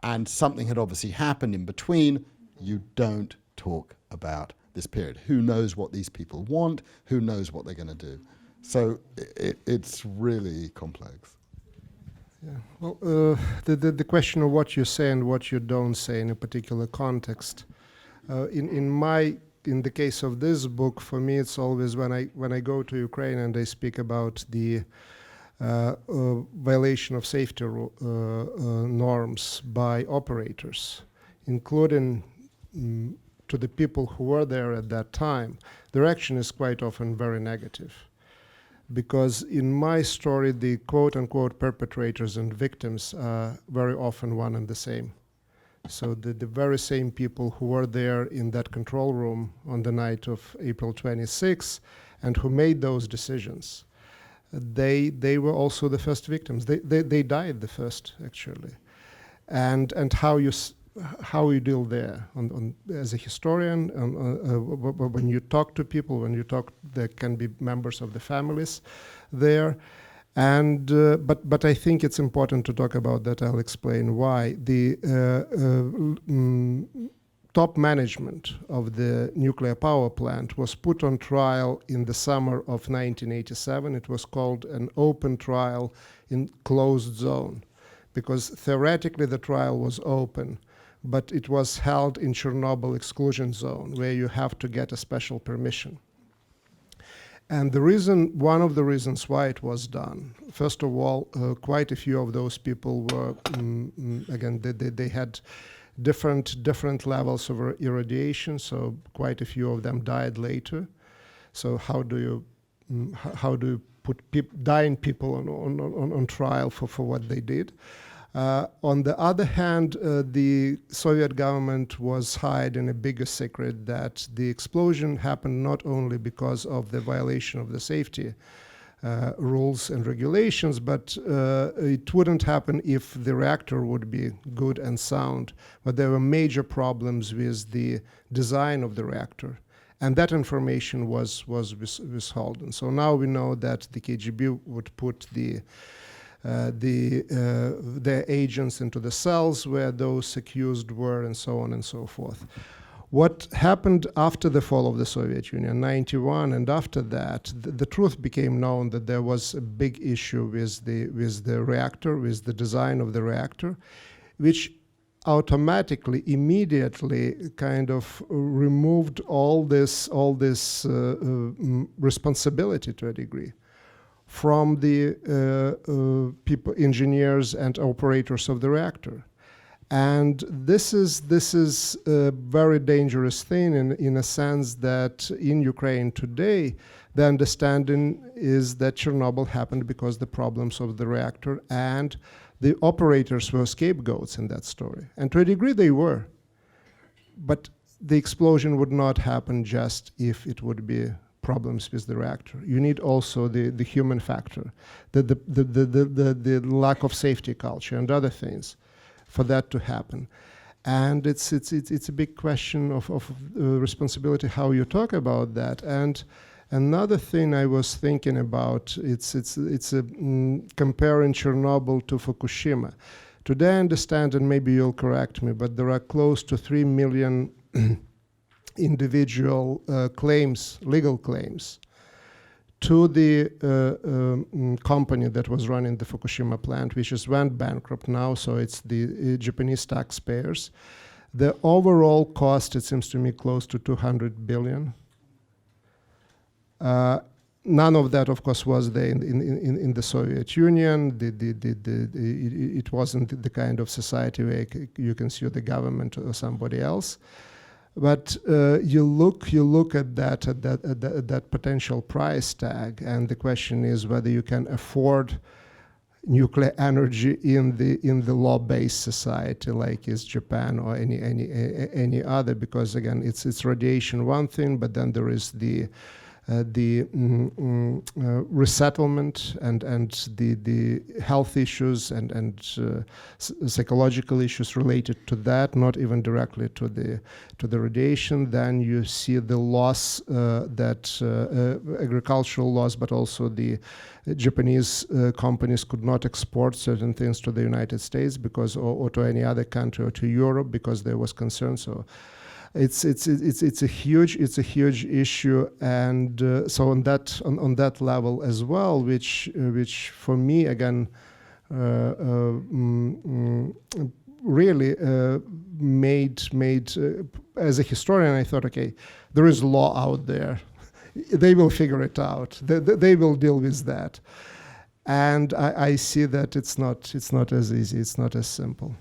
And something had obviously happened in between. You don't talk about this period. Who knows what these people want? Who knows what they're going to do? So it's really complex. Yeah. Well, the question of what you say and what you don't say in a particular context. In the case of this book, for me, it's always when I go to Ukraine and I speak about the violation of safety norms by operators, including to the people who were there at that time, the reaction is quite often very negative. Because in my story, the quote-unquote perpetrators and victims are very often one and the same. So the very same people who were there in that control room on the night of April 26 and who made those decisions, they were also the first victims. They died the first, actually. And how you deal there as a historian, when you talk to people, there can be members of the families there, and but I think it's important to talk about that. I'll explain why. The top management of the nuclear power plant was put on trial in the summer of 1987. It was called an open trial in closed zone, because theoretically the trial was open, but it was held in Chernobyl exclusion zone, where you have to get a special permission. And one of the reasons why it was done, first of all, quite a few of those people were, again, they had different levels of irradiation, so quite a few of them died later. So how do you put dying people on trial for what they did? On the other hand, the Soviet government was hiding a bigger secret, that the explosion happened not only because of the violation of the safety rules and regulations, but it wouldn't happen if the reactor would be good and sound. But there were major problems with the design of the reactor, and that information was withholden. So now we know that the KGB would put their agents into the cells where those accused were, and so on and so forth. What happened after the fall of the Soviet Union, 91, and after that, the truth became known that there was a big issue with the reactor, with the design of the reactor, which automatically, immediately, kind of removed all this responsibility to a degree from the people, engineers and operators of the reactor. And this is a very dangerous thing in a sense that in Ukraine today, the understanding is that Chernobyl happened because the problems of the reactor, and the operators were scapegoats in that story. And to a degree they were. But the explosion would not happen just if it would be problems with the reactor. You need also the human factor, the lack of safety culture and other things for that to happen. And it's a big question of responsibility how you talk about that. And another thing I was thinking about, it's comparing Chernobyl to Fukushima. Today I understand, and maybe you'll correct me, but there are close to 3 million individual claims, legal claims, to the company that was running the Fukushima plant, which has went bankrupt now, so it's the Japanese taxpayers. The overall cost, it seems to me, close to 200 billion. None of that, of course, was there in the Soviet Union. It wasn't the kind of society where you can sue the government or somebody else. But you look at that potential price tag, and the question is whether you can afford nuclear energy in the law-based society like is Japan or any other, because again it's radiation one thing, but then there is the resettlement and the health issues and psychological issues related to that, not even directly to the radiation. Then you see the loss agricultural loss, but also the Japanese companies could not export certain things to the United States because or to any other country or to Europe because there was concern. So it's a huge issue, and so on that level as well, which for me again really made as a historian, I thought, okay, there is law out there, they will figure it out, they will deal with that, and I see that it's not as easy, it's not as simple.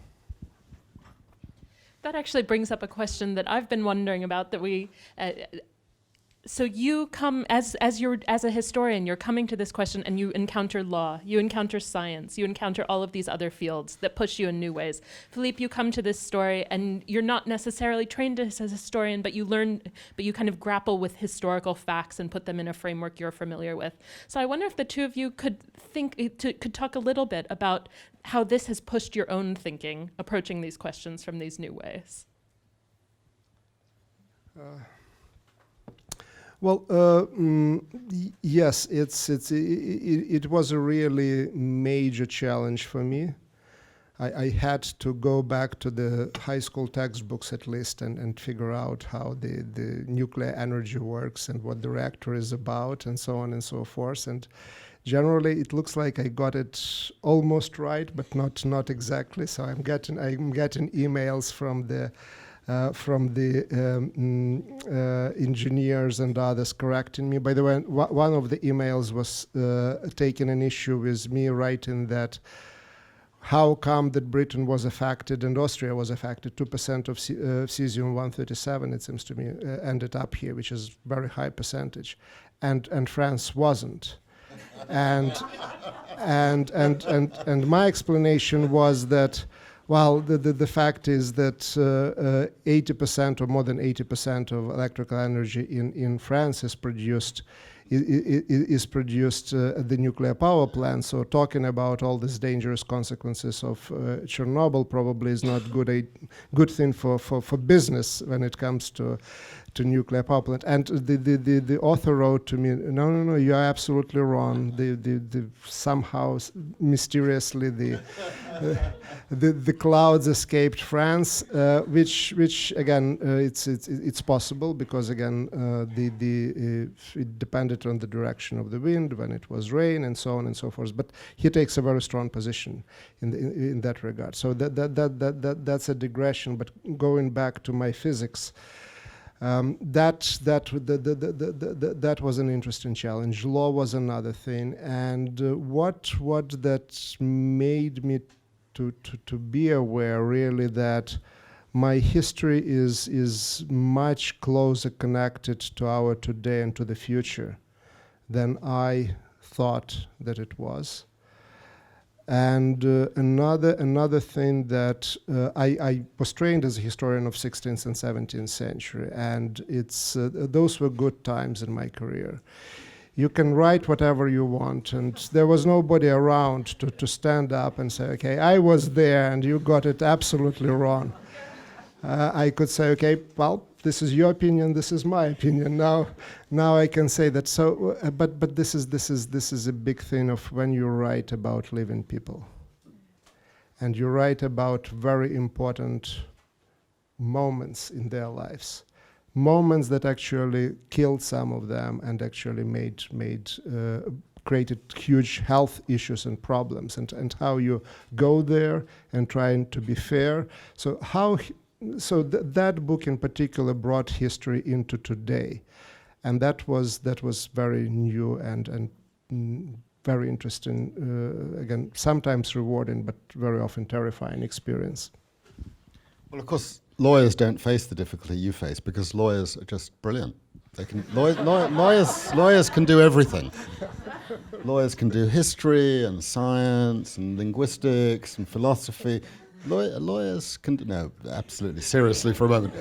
That actually brings up a question that I've been wondering about, that we, so you come, as a historian, you're coming to this question and you encounter law, you encounter science, you encounter all of these other fields that push you in new ways. Philippe, you come to this story and you're not necessarily trained as a historian, but you kind of grapple with historical facts and put them in a framework you're familiar with. So I wonder if the two of you could talk a little bit about how this has pushed your own thinking, approaching these questions from these new ways. Yes, it was a really major challenge for me. I had to go back to the high school textbooks at least and figure out how the nuclear energy works and what the reactor is about and so on and so forth. And generally, it looks like I got it almost right, but not exactly. So I'm getting emails from the engineers and others correcting me. By the way, one of the emails was taking an issue with me writing that how come that Britain was affected and Austria was affected, 2% of cesium-137, it seems to me, ended up here, which is very high percentage, and France wasn't. And my explanation was that, Well, the fact is that 80% or more than 80% of electrical energy in France is produced at the nuclear power plant. So talking about all these dangerous consequences of Chernobyl probably is not good thing for business when it comes to nuclear power plant. And the author wrote to me, no, you are absolutely wrong. Somehow mysteriously the clouds escaped France, which again it's possible because again it depended on the direction of the wind when it was rain and so on and so forth. But he takes a very strong position in that regard. So that's a digression. But going back to my physics. That was an interesting challenge. Law was another thing, and what that made me to be aware really that my history is much closer connected to our today and to the future than I thought that it was. And another thing that I was trained as a historian of 16th and 17th century, and those were good times in my career. You can write whatever you want, and there was nobody around to stand up and say, okay, I was there and you got it absolutely wrong. I could say, okay, well, this is your opinion, this is my opinion. Now I can say that. So, but this is a big thing of when you write about living people, and you write about very important moments in their lives, moments that actually killed some of them and actually created huge health issues and problems, and how you go there and trying to be fair. So that book in particular brought history into today, and that was very new and very interesting. Again, sometimes rewarding, but very often terrifying experience. Well, of course, lawyers don't face the difficulty you face because lawyers are just brilliant. They can lawyers can do everything. Lawyers can do history and science and linguistics and philosophy. Lawyers can do, no, absolutely, seriously for a moment.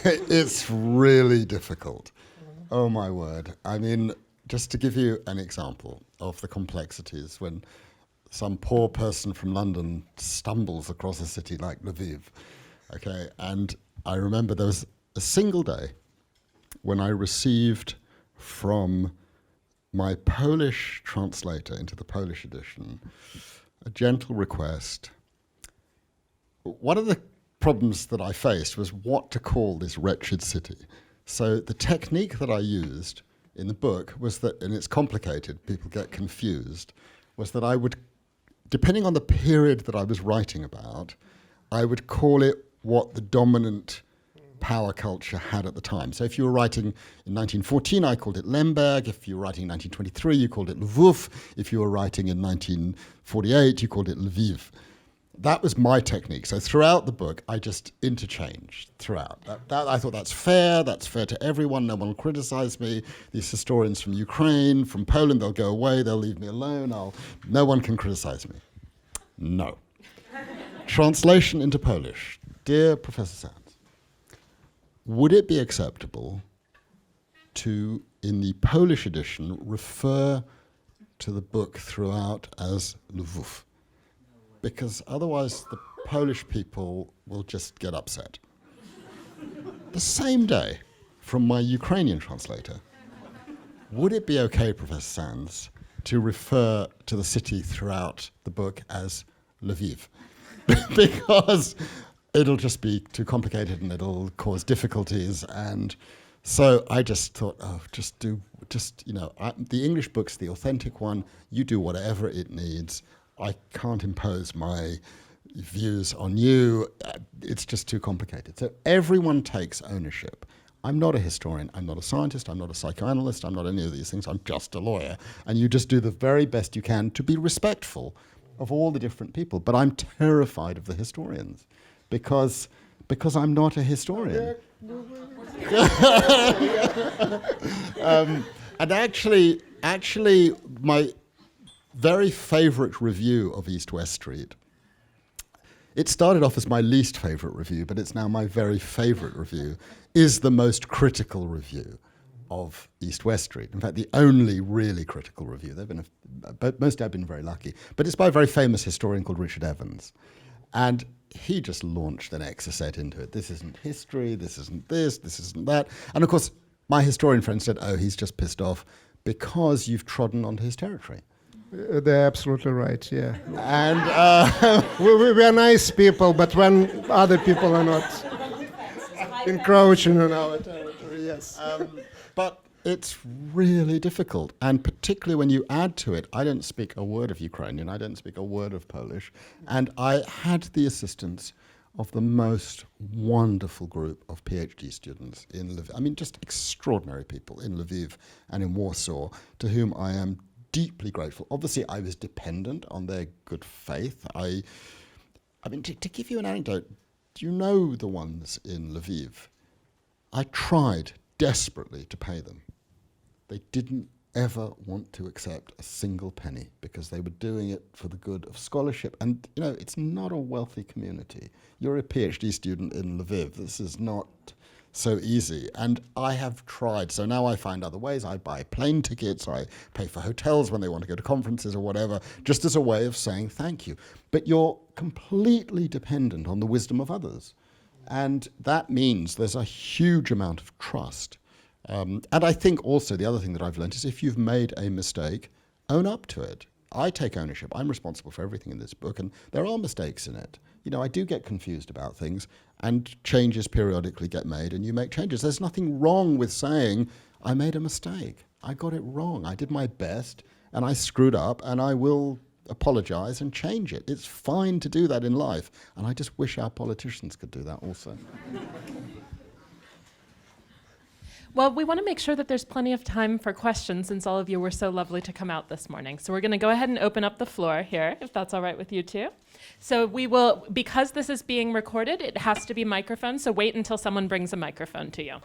It's really difficult. Oh my word. I mean, just to give you an example of the complexities, when some poor person from London stumbles across a city like Lviv, okay, and I remember there was a single day when I received from my Polish translator into the Polish edition a gentle request. One of the problems that I faced was what to call this wretched city. So the technique that I used in the book was that, and it's complicated, people get confused, was that I would, depending on the period that I was writing about, I would call it what the dominant power culture had at the time. So if you were writing in 1914, I called it Lemberg. If you were writing in 1923, you called it Lwów. If you were writing in 1948, you called it Lviv. That was my technique. So throughout the book, I just interchanged throughout. I thought that's fair to everyone. No one will criticize me. These historians from Ukraine, from Poland, they'll go away, they'll leave me alone. No one can criticize me. No. Translation into Polish. Dear Professor Sands, would it be acceptable to, in the Polish edition, refer to the book throughout as Lwów? Because otherwise the Polish people will just get upset. The same day, from my Ukrainian translator, would it be okay, Professor Sands, to refer to the city throughout the book as Lviv? Because it'll just be too complicated and it'll cause difficulties. And so I just thought, the English book's the authentic one. You do whatever it needs. I can't impose my views on you. It's just too complicated. So everyone takes ownership. I'm not a historian. I'm not a scientist. I'm not a psychoanalyst. I'm not any of these things. I'm just a lawyer. And you just do the very best you can to be respectful of all the different people. But I'm terrified of the historians because I'm not a historian. And actually, my very favorite review of East West Street it started off as my least favourite review, but it's now my very favourite review, is the most critical review of East-West Street. In fact, the only really critical review. But mostly I've been very lucky. But it's by a very famous historian called Richard Evans. And he just launched an exocet into it. This isn't history, this isn't this isn't that. And of course, my historian friend said, oh, he's just pissed off because you've trodden onto his territory. They're absolutely right, yeah. And we are nice people, but when other people are not encroaching on our territory, yes. But it's really difficult, and particularly when you add to it, I don't speak a word of Ukrainian, I don't speak a word of Polish, and I had the assistance of the most wonderful group of PhD students in Lviv. I mean, just extraordinary people in Lviv and in Warsaw, to whom I am deeply grateful. Obviously, I was dependent on their good faith. I mean, to give you an anecdote, do you know the ones in Lviv? I tried desperately to pay them. They didn't ever want to accept a single penny because they were doing it for the good of scholarship. And, you know, it's not a wealthy community. You're a PhD student in Lviv. This is not so easy. And I have tried. So now I find other ways. I buy plane tickets, or I pay for hotels when they want to go to conferences or whatever, just as a way of saying thank you. But you're completely dependent on the wisdom of others. And that means there's a huge amount of trust. And I think also the other thing that I've learned is if you've made a mistake, own up to it. I take ownership. I'm responsible for everything in this book, and there are mistakes in it. You know, I do get confused about things, and changes periodically get made, and you make changes. There's nothing wrong with saying, I made a mistake. I got it wrong. I did my best, and I screwed up, and I will apologize and change it. It's fine to do that in life, and I just wish our politicians could do that also. Well, we want to make sure that there's plenty of time for questions since all of you were so lovely to come out this morning. So we're going to go ahead and open up the floor here, if that's all right with you too. So we will, because this is being recorded, it has to be microphone, so wait until someone brings a microphone to you.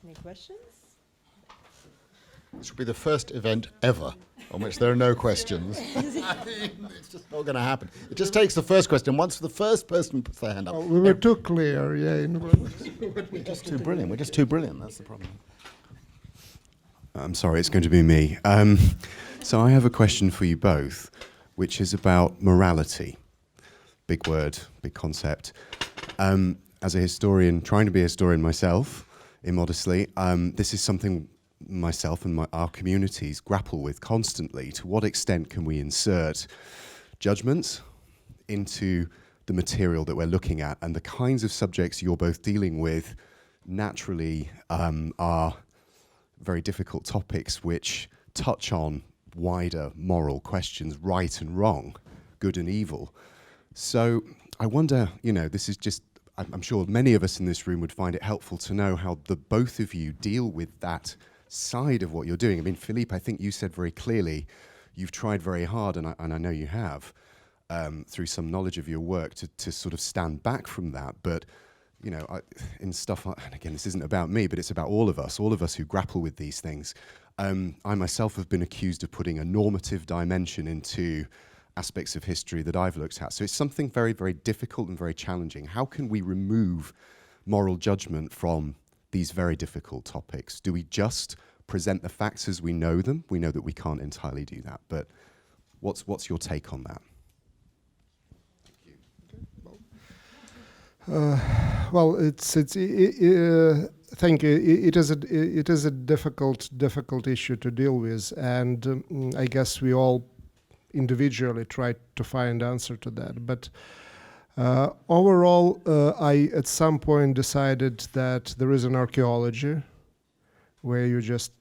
Any questions? This will be the first event ever on which there are no questions. I mean, it's just not going to happen. It just takes the first question. Once the first person puts their hand up. Oh, we were too clear, yeah. We're just too brilliant. We're just too brilliant. That's the problem. I'm sorry, it's going to be me. So I have a question for you both, which is about morality. Big word, big concept. As a historian, trying to be a historian myself, immodestly, this is something myself and our communities grapple with constantly. To what extent can we insert judgments into the material that we're looking at? And the kinds of subjects you're both dealing with naturally are very difficult topics which touch on wider moral questions, right and wrong, good and evil. So I wonder, you know, this is just, I'm sure many of us in this room would find it helpful to know how the both of you deal with that side of what you're doing. I mean, Philippe, I think you said very clearly, you've tried very hard, and I know you have, through some knowledge of your work, to sort of stand back from that. But, you know, in stuff, and again, this isn't about me, but it's about all of us who grapple with these things. I myself have been accused of putting a normative dimension into aspects of history that I've looked at. So it's something very, very difficult and very challenging. How can we remove moral judgment from these very difficult topics? Do we just present the facts as we know them? We know that we can't entirely do that, but what's your take on that? Well, thank you. It is a difficult issue to deal with, and I guess we all individually try to find answer to that. But overall, I at some point decided that there is an archaeology where you just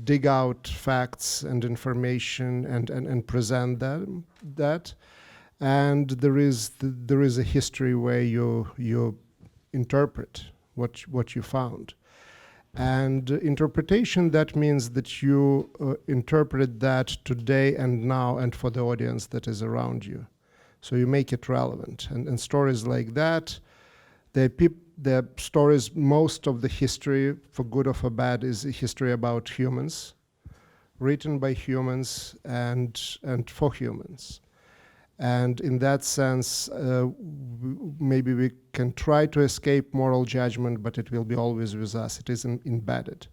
dig out facts and information and present that. And there is a history where you interpret what you found. And interpretation, that means that you interpret that today and now and for the audience that is around you. So you make it relevant. And stories like that, the stories, most of the history, for good or for bad, is a history about humans, written by humans and for humans. And in that sense, maybe we can try to escape moral judgment, but it will be always with us. It isn't embedded.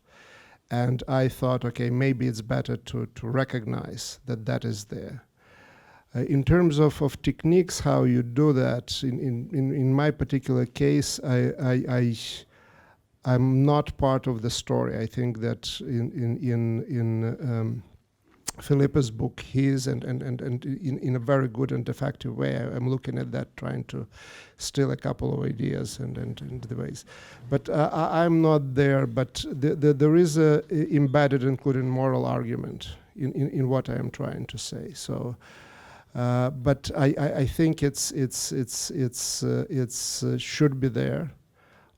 And I thought, okay, maybe it's better to recognize that that is there. In terms of techniques, how you do that, in my particular case, I'm not part of the story. I think that in Philippe's book, his, and in a very good and effective way, I'm looking at that, trying to steal a couple of ideas and the ways. But I'm not there, but there is a embedded, including moral argument in what I am trying to say. So, but I think it's should be there.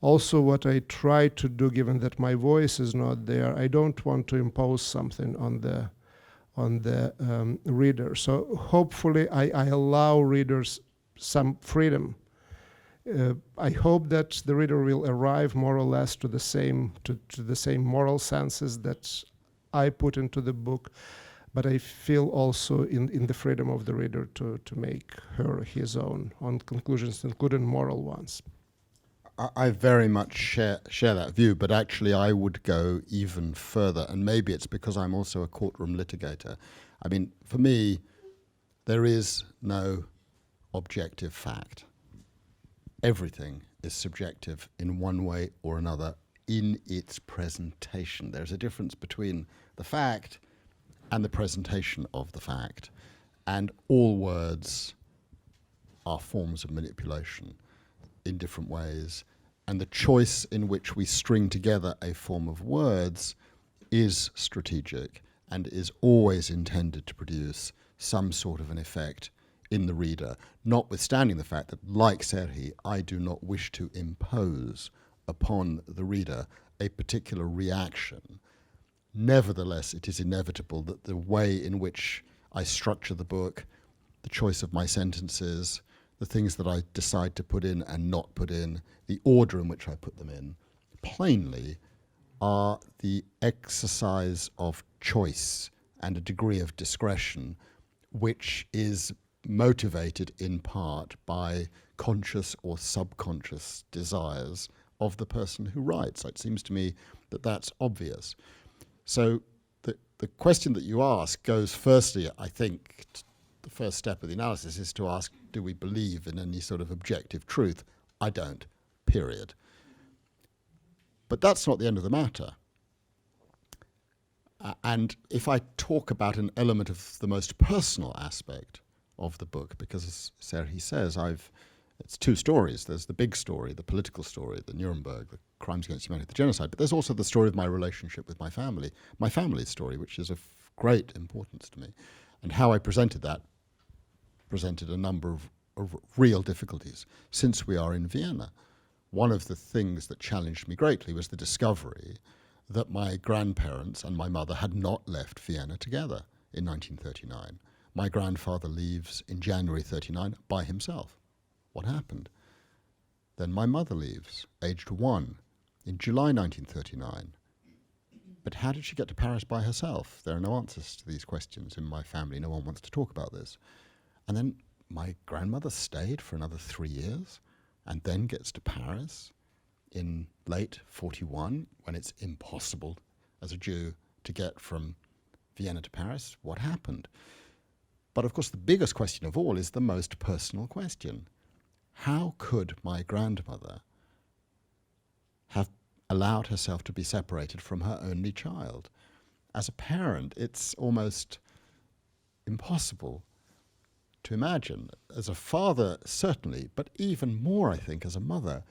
Also, what I try to do, given that my voice is not there, I don't want to impose something on the reader. So hopefully I allow readers some freedom. I hope that the reader will arrive more or less to the same moral senses that I put into the book, but I feel also in the freedom of the reader to make his own on conclusions, including moral ones. I very much share that view, but actually I would go even further, and maybe it's because I'm also a courtroom litigator. I mean, for me, there is no objective fact. Everything is subjective in one way or another in its presentation. There's a difference between the fact and the presentation of the fact, and all words are forms of manipulation in different ways, and the choice in which we string together a form of words is strategic and is always intended to produce some sort of an effect in the reader, notwithstanding the fact that, like Serhii, I do not wish to impose upon the reader a particular reaction. Nevertheless, it is inevitable that the way in which I structure the book, the choice of my sentences, the things that I decide to put in and not put in, the order in which I put them in, plainly are the exercise of choice and a degree of discretion which is motivated in part by conscious or subconscious desires of the person who writes. It seems to me that that's obvious. So the question that you ask goes firstly, I think, the first step of the analysis is to ask, do we believe in any sort of objective truth? I don't, period. But that's not the end of the matter. And if I talk about an element of the most personal aspect of the book, because as Serhii says, it's two stories. There's the big story, the political story, the Nuremberg, the crimes against humanity, the genocide, but there's also the story of my relationship with my family's story, which is of great importance to me. And how I presented that presented a number of real difficulties. Since we are in Vienna, one of the things that challenged me greatly was the discovery that my grandparents and my mother had not left Vienna together in 1939. My grandfather leaves in January 1939 by himself. What happened? Then my mother leaves, aged 1, in July 1939. But how did she get to Paris by herself? There are no answers to these questions in my family. No one wants to talk about this. And then my grandmother stayed for another 3 years and then gets to Paris in late 41, when it's impossible as a Jew to get from Vienna to Paris. What happened? But of course, the biggest question of all is the most personal question. How could my grandmother have allowed herself to be separated from her only child? As a parent, it's almost impossible to imagine. As a father, certainly, but even more, I think, as a mother,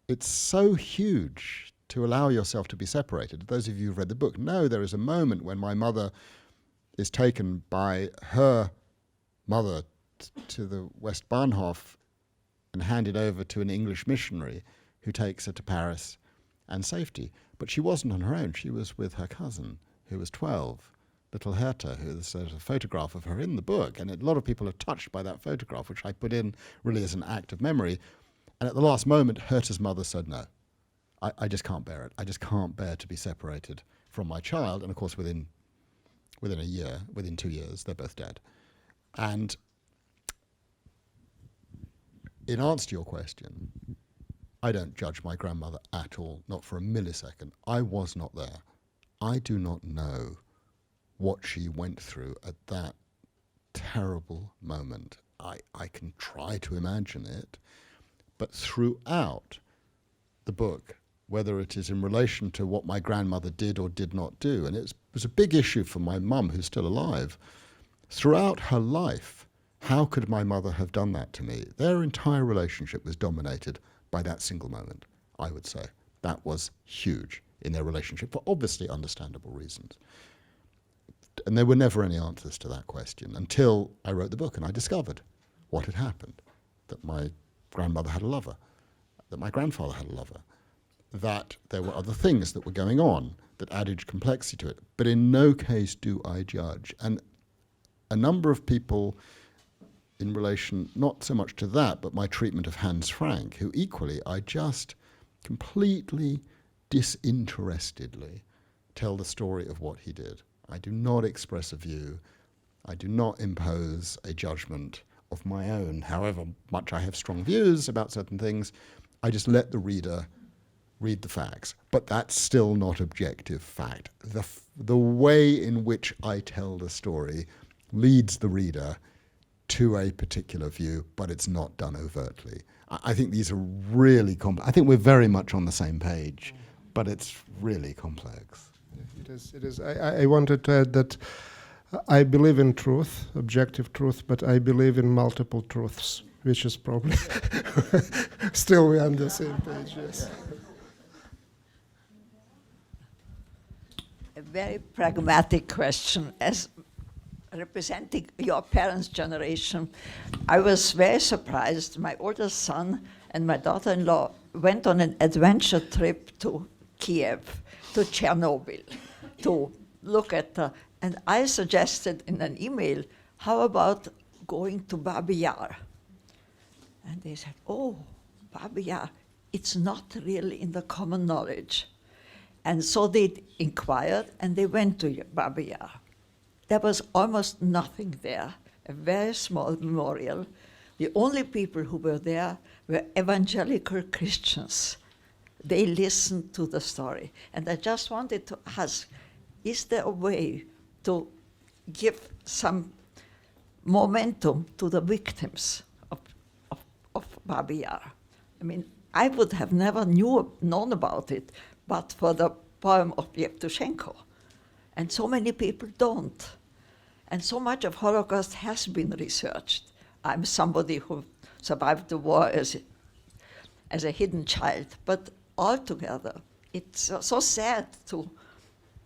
it's so huge to allow yourself to be separated. Those of you who've read the book know there is a moment when my mother is taken by her mother to the Westbahnhof and handed over to an English missionary who takes her to Paris and safety. But she wasn't on her own. She was with her cousin, who was 12, little Herta, there's a photograph of her in the book. And a lot of people are touched by that photograph, which I put in really as an act of memory. And at the last moment, Herta's mother said, no, I just can't bear it. I just can't bear to be separated from my child. And of course, within a year, within 2 years, they're both dead. And in answer to your question, I don't judge my grandmother at all, not for a millisecond. I was not there. I do not know what she went through at that terrible moment. I can try to imagine it, but throughout the book, whether it is in relation to what my grandmother did or did not do, and it was a big issue for my mum, who's still alive, throughout her life, how could my mother have done that to me? Their entire relationship was dominated by that single moment, I would say. That was huge in their relationship for obviously understandable reasons. And there were never any answers to that question until I wrote the book and I discovered what had happened, that my grandmother had a lover, that my grandfather had a lover, that there were other things that were going on that added complexity to it. But in no case do I judge. And a number of people in relation, not so much to that, but my treatment of Hans Frank, who equally I just completely disinterestedly tell the story of what he did. I do not express a view. I do not impose a judgment of my own, however much I have strong views about certain things. I just let the reader read the facts. But that's still not objective fact. The way in which I tell the story leads the reader to a particular view, but it's not done overtly. I think these are really complex. I think we're very much on the same page, but it's really complex. It is. I wanted to add that I believe in truth, objective truth, but I believe in multiple truths, which is probably still we're on the same page, yes. A very pragmatic question. As representing your parents' generation, I was very surprised. My oldest son and my daughter-in-law went on an adventure trip to Kiev, to Chernobyl, to look at and I suggested in an email, how about going to Babi Yar? And they said, oh, Babi Yar, it's not really in the common knowledge. And so they inquired and they went to Babi Yar. There was almost nothing there, a very small memorial. The only people who were there were evangelical Christians. They listened to the story. And I just wanted to ask, is there a way to give some momentum to the victims of Babi Yar? I mean, I would have never known about it, but for the poem of Yevtushenko. And so many people don't. And so much of Holocaust has been researched. I'm somebody who survived the war as a hidden child, but altogether, it's so sad to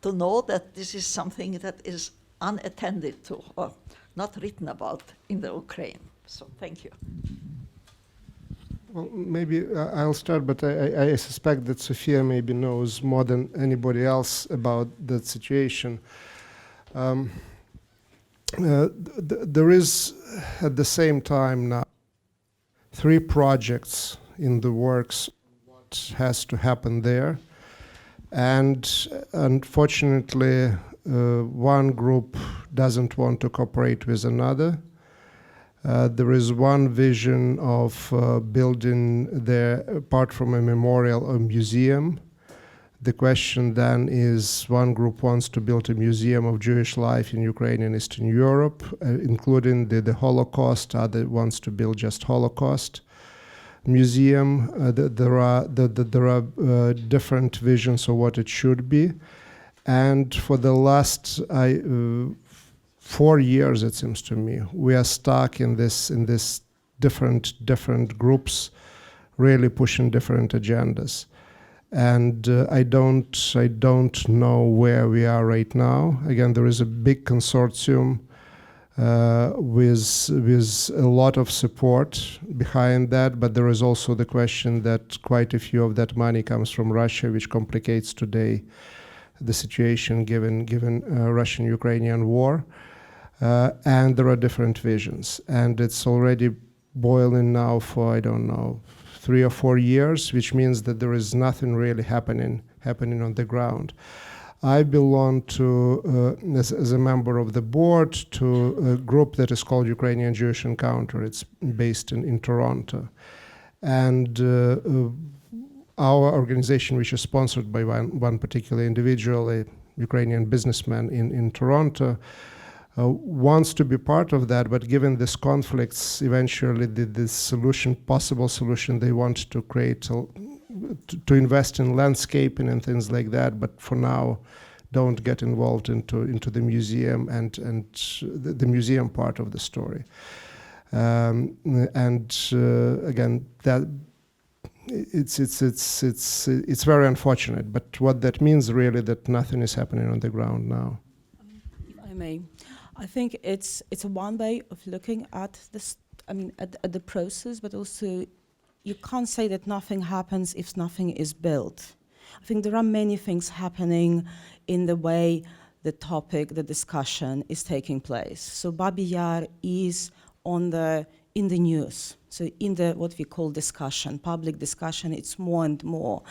know that this is something that is unattended to or not written about in the Ukraine. So thank you. Well, maybe I'll start, but I suspect that Sophia maybe knows more than anybody else about that situation. There is, at the same time now, 3 projects in the works what has to happen there. And unfortunately, one group doesn't want to cooperate with another. There is one vision of building there, apart from a memorial, a museum. The question then is, one group wants to build a museum of Jewish life in Ukraine and Eastern Europe, including the Holocaust. Other wants to build just Holocaust museum. There are different visions of what it should be. And for the last 4 years, it seems to me, we are stuck in this different groups, really pushing different agendas. And I don't know where we are right now. Again, there is a big consortium with a lot of support behind that, but there is also the question that quite a few of that money comes from Russia, which complicates today the situation given Russian-Ukrainian war. And there are different visions. And it's already boiling now for, I don't know, 3 or 4 years, which means that there is nothing really happening on the ground. I belong to, as a member of the board, to a group that is called Ukrainian Jewish Encounter. It's based in Toronto. And our organization, which is sponsored by one particular individual, a Ukrainian businessman in Toronto, wants to be part of that, but given these conflicts, eventually the possible solution they want to create, to invest in landscaping and things like that, but for now don't get involved into the museum and the museum part of the story. Again, that it's very unfortunate, but what that means really that nothing is happening on the ground now. If I may, I think it's a one way of looking at this. I mean, at the process, but also you can't say that nothing happens if nothing is built. I think there are many things happening in the way the topic, the discussion is taking place. So Babi Yar is in the news. So in the what we call discussion, public discussion, it's more and more.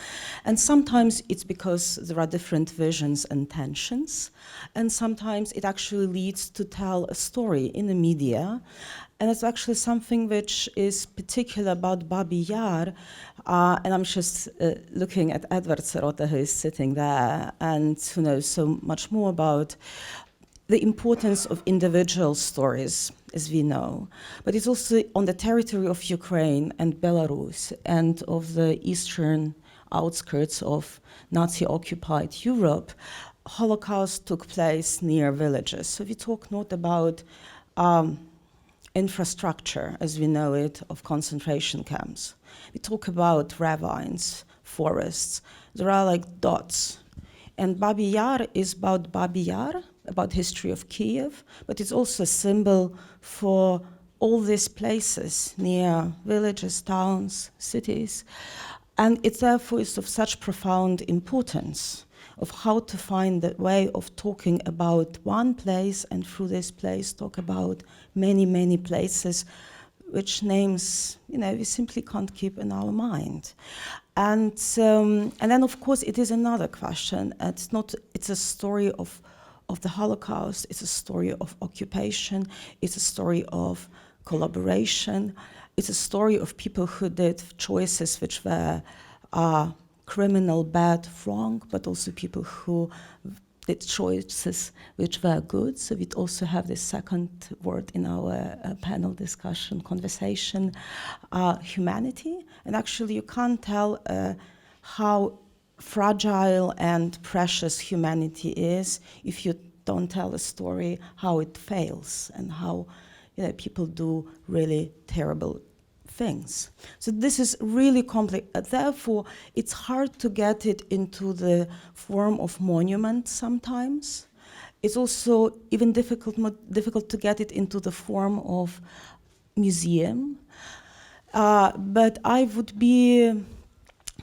And sometimes it's because there are different visions and tensions. And sometimes it actually leads to tell a story in the media. And it's actually something which is particular about Babi Yar. And I'm just looking at Edward Sirota, who is sitting there, and who knows so much more about the importance of individual stories, as we know. But it's also on the territory of Ukraine and Belarus and of the eastern outskirts of Nazi-occupied Europe. Holocaust took place near villages. So we talk not about infrastructure, as we know it, of concentration camps. We talk about ravines, forests. There are like dots. And Babi Yar is about Babi Yar, about history of Kiev, but it's also a symbol for all these places near villages, towns, cities. And it therefore is of such profound importance of how to find the way of talking about one place and through this place talk about many, many places which names, we simply can't keep in our mind. And then of course it is another question. It's a story of the Holocaust, it's a story of occupation, it's a story of collaboration, it's a story of people who did choices which were criminal, bad, wrong, but also people who did choices which were good. So we'd also have this second word in our panel discussion, conversation, humanity. And actually you can't tell how fragile and precious humanity is if you don't tell a story how it fails and how people do really terrible things. So this is really complex. Therefore, it's hard to get it into the form of monument sometimes. It's also even difficult to get it into the form of museum. But I would be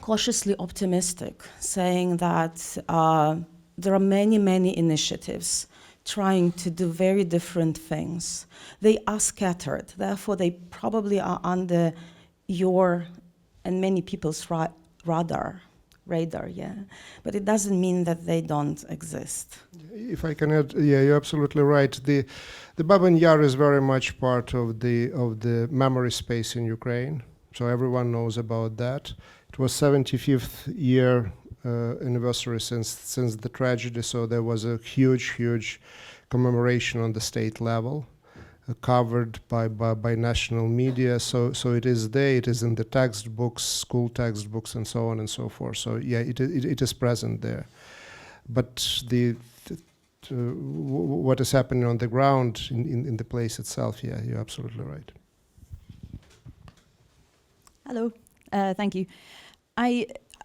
cautiously optimistic, saying that there are many, many initiatives trying to do very different things. They are scattered, therefore they probably are under your and many people's radar, yeah. But it doesn't mean that they don't exist. If I can add, yeah, you're absolutely right. The Babi Yar is very much part of the memory space in Ukraine, so everyone knows about that. It was 75th year anniversary since the tragedy, so there was a huge commemoration on the state level, covered by national media. So it is there. It is in the textbooks, school textbooks, and so on and so forth. So yeah, it is present there. But what is happening on the ground in the place itself? Yeah, you're absolutely right. Hello, thank you.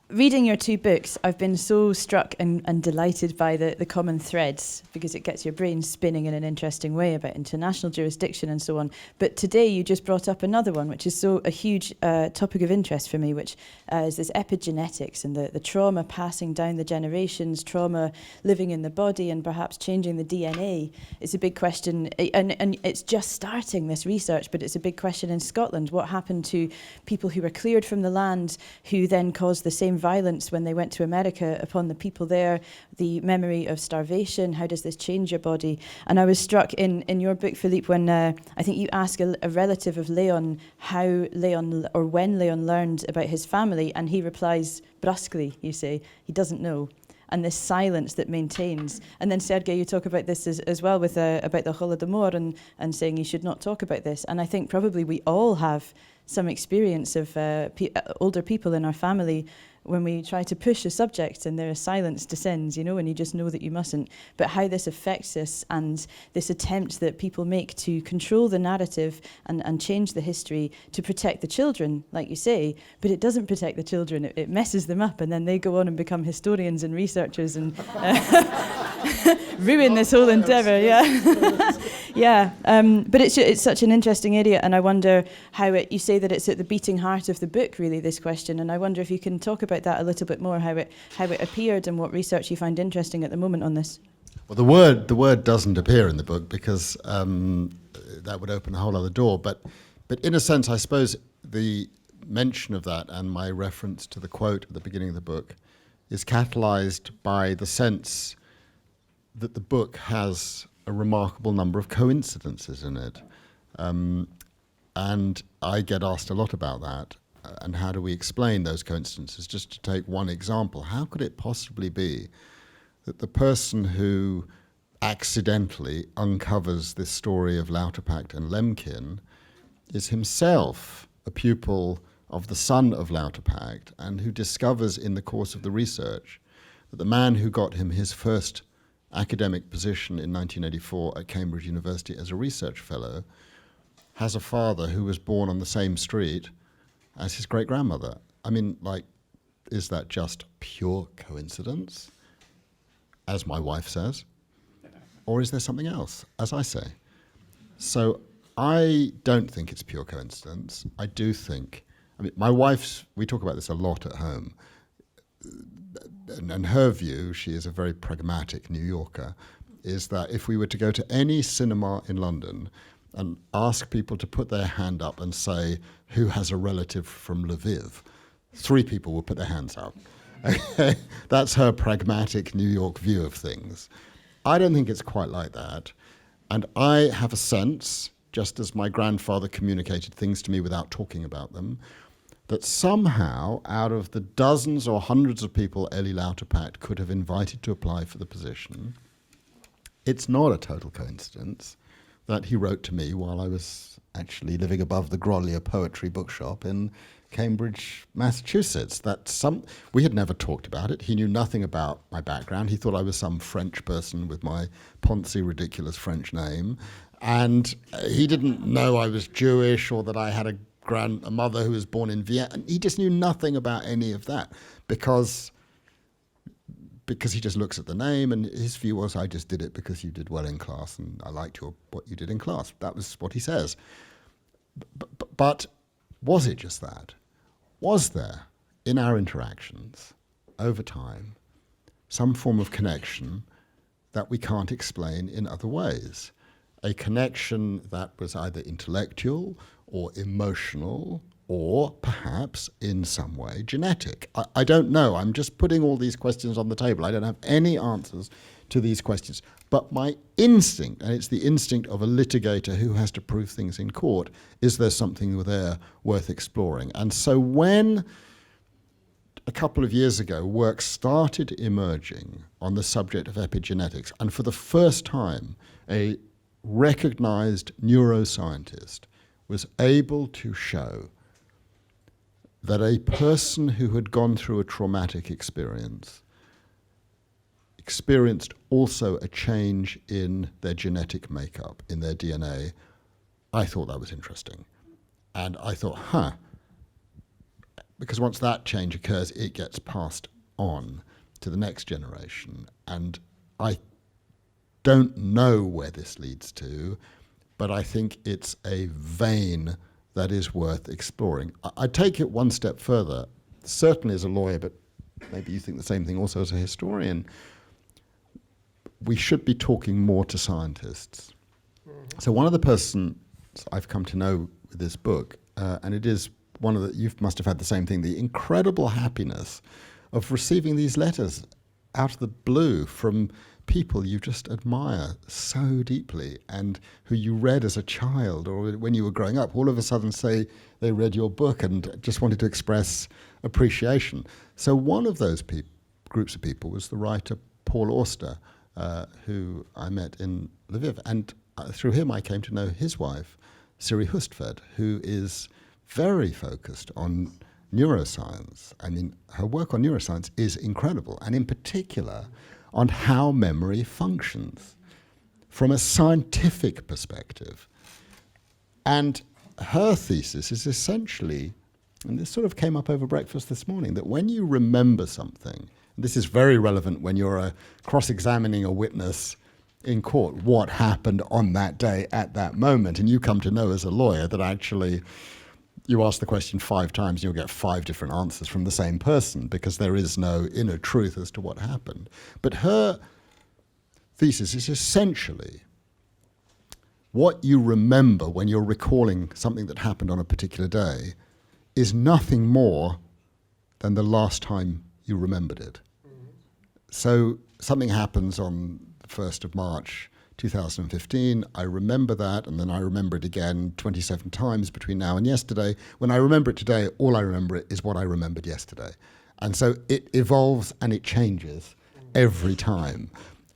reading your two books, I've been so struck and delighted by the common threads, because it gets your brain spinning in an interesting way about international jurisdiction and so on. But today you just brought up another one, which is a huge topic of interest for me, which is this epigenetics and the trauma passing down the generations, trauma living in the body and perhaps changing the DNA. It's a big question, and it's just starting this research, but it's a big question in Scotland. What happened to people who were cleared from the land, who then caused the same violence when they went to America upon the people there, the memory of starvation? How does this change your body? And I was struck in your book, Philippe, when I think you ask a relative of Leon when Leon learned about his family, and he replies brusquely, you say, he doesn't know. And this silence that maintains. And then, Serhii, you talk about this as well with about the Holodomor and saying you should not talk about this. And I think probably we all have some experience of older people in our family when we try to push a subject and their silence descends, and you just know that you mustn't. But how this affects us, and this attempt that people make to control the narrative and change the history to protect the children, like you say, but it doesn't protect the children, it messes them up, and then they go on and become historians and researchers and ruin this whole endeavour, but it's such an interesting area, and I wonder how you say that it's at the beating heart of the book, really, this question, and I wonder if you can talk about that a little bit more, how it appeared and what research you find interesting at the moment on this. Well, the word doesn't appear in the book because that would open a whole other door, but in a sense, I suppose the mention of that and my reference to the quote at the beginning of the book is catalyzed by the sense that the book has a remarkable number of coincidences in it. And I get asked a lot about that. And how do we explain those coincidences? Just to take one example, how could it possibly be that the person who accidentally uncovers this story of Lauterpacht and Lemkin is himself a pupil of the son of Lauterpacht, and who discovers in the course of the research that the man who got him his first academic position in 1984 at Cambridge University as a research fellow has a father who was born on the same street as his great-grandmother. I mean, is that just pure coincidence, as my wife says? Or is there something else, as I say? So I don't think it's pure coincidence. I do think, my wife's, we talk about this a lot at home, and her view, she is a very pragmatic New Yorker, is that if we were to go to any cinema in London and ask people to put their hand up and say, who has a relative from Lviv, 3 people will put their hands up. That's her pragmatic New York view of things. I don't think it's quite like that. And I have a sense, just as my grandfather communicated things to me without talking about them, that somehow, out of the dozens or hundreds of people Eli Lauterpacht could have invited to apply for the position, it's not a total coincidence that he wrote to me while I was actually living above the Grolier Poetry Bookshop in Cambridge, Massachusetts. We had never talked about it. He knew nothing about my background. He thought I was some French person with my poncy, ridiculous French name. And he didn't know I was Jewish or that I had a mother who was born in Vienna. And he just knew nothing about any of that because he just looks at the name, and his view was, I just did it because you did well in class and I liked what you did in class. That was what he says. But was it just that? Was there, in our interactions over time, some form of connection that we can't explain in other ways? A connection that was either intellectual or emotional or perhaps in some way genetic. I don't know. I'm just putting all these questions on the table. I don't have any answers to these questions. But my instinct, and it's the instinct of a litigator who has to prove things in court, is there something there worth exploring? And so when a couple of years ago work started emerging on the subject of epigenetics, and for the first time a recognized neuroscientist was able to show that a person who had gone through a traumatic experience experienced also a change in their genetic makeup, in their DNA, I thought that was interesting. And I thought, because once that change occurs, it gets passed on to the next generation. And I don't know where this leads to, but I think it's a vein that is worth exploring. I take it one step further, certainly as a lawyer, but maybe you think the same thing also as a historian. We should be talking more to scientists. So one of the persons I've come to know with this book, and it is one of the, you must have had the same thing, the incredible happiness of receiving these letters out of the blue from people you just admire so deeply and who you read as a child or when you were growing up, all of a sudden say they read your book and just wanted to express appreciation. So one of those groups of people was the writer Paul Auster, who I met in Lviv. And through him I came to know his wife, Serhii Plokhii, who is very focused on neuroscience. I mean, her work on neuroscience is incredible, and in particular on how memory functions from a scientific perspective. And her thesis is essentially, and this sort of came up over breakfast this morning, that when you remember something, and this is very relevant when you're cross-examining a witness in court, what happened on that day at that moment, and you come to know as a lawyer that actually you ask the question 5 times and you'll get 5 different answers from the same person because there is no inner truth as to what happened. But her thesis is essentially what you remember when you're recalling something that happened on a particular day is nothing more than the last time you remembered it. Mm-hmm. So something happens on the 1st of March 2015, I remember that, and then I remember it again 27 times between now and yesterday. When I remember it today, all I remember is what I remembered yesterday. And so it evolves and it changes every time.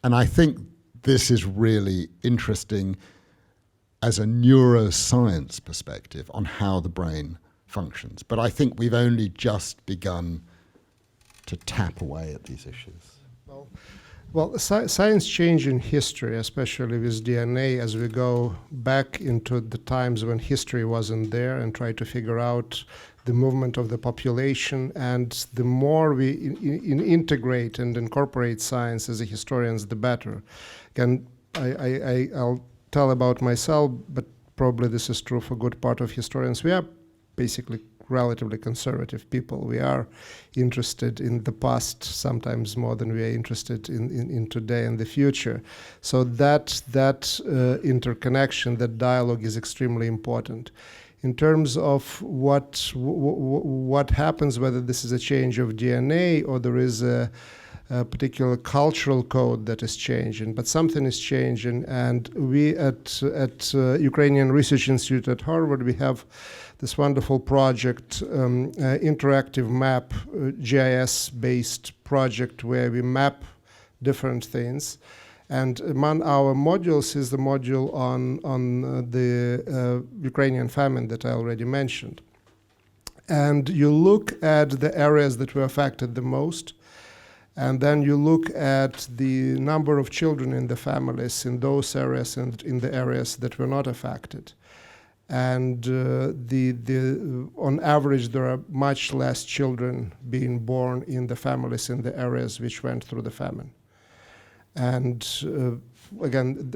And I think this is really interesting as a neuroscience perspective on how the brain functions. But I think we've only just begun to tap away at these issues. Well, science change in history, especially with DNA, as we go back into the times when history wasn't there and try to figure out the movement of the population. And the more we integrate and incorporate science as a historians, the better. Again, I'll tell about myself, but probably this is true for a good part of historians. We are basically relatively conservative people. We are interested in the past sometimes more than we are interested in today and the future. So that interconnection, that dialogue is extremely important. In terms of what happens, whether this is a change of DNA or there is a particular cultural code that is changing, but something is changing. And we at Ukrainian Research Institute at Harvard, we have this wonderful project, interactive map, GIS-based project where we map different things. And among our modules is the module on the Ukrainian famine that I already mentioned. And you look at the areas that were affected the most, and then you look at the number of children in the families in those areas and in the areas that were not affected. And on average, there are much less children being born in the families in the areas which went through the famine. And again,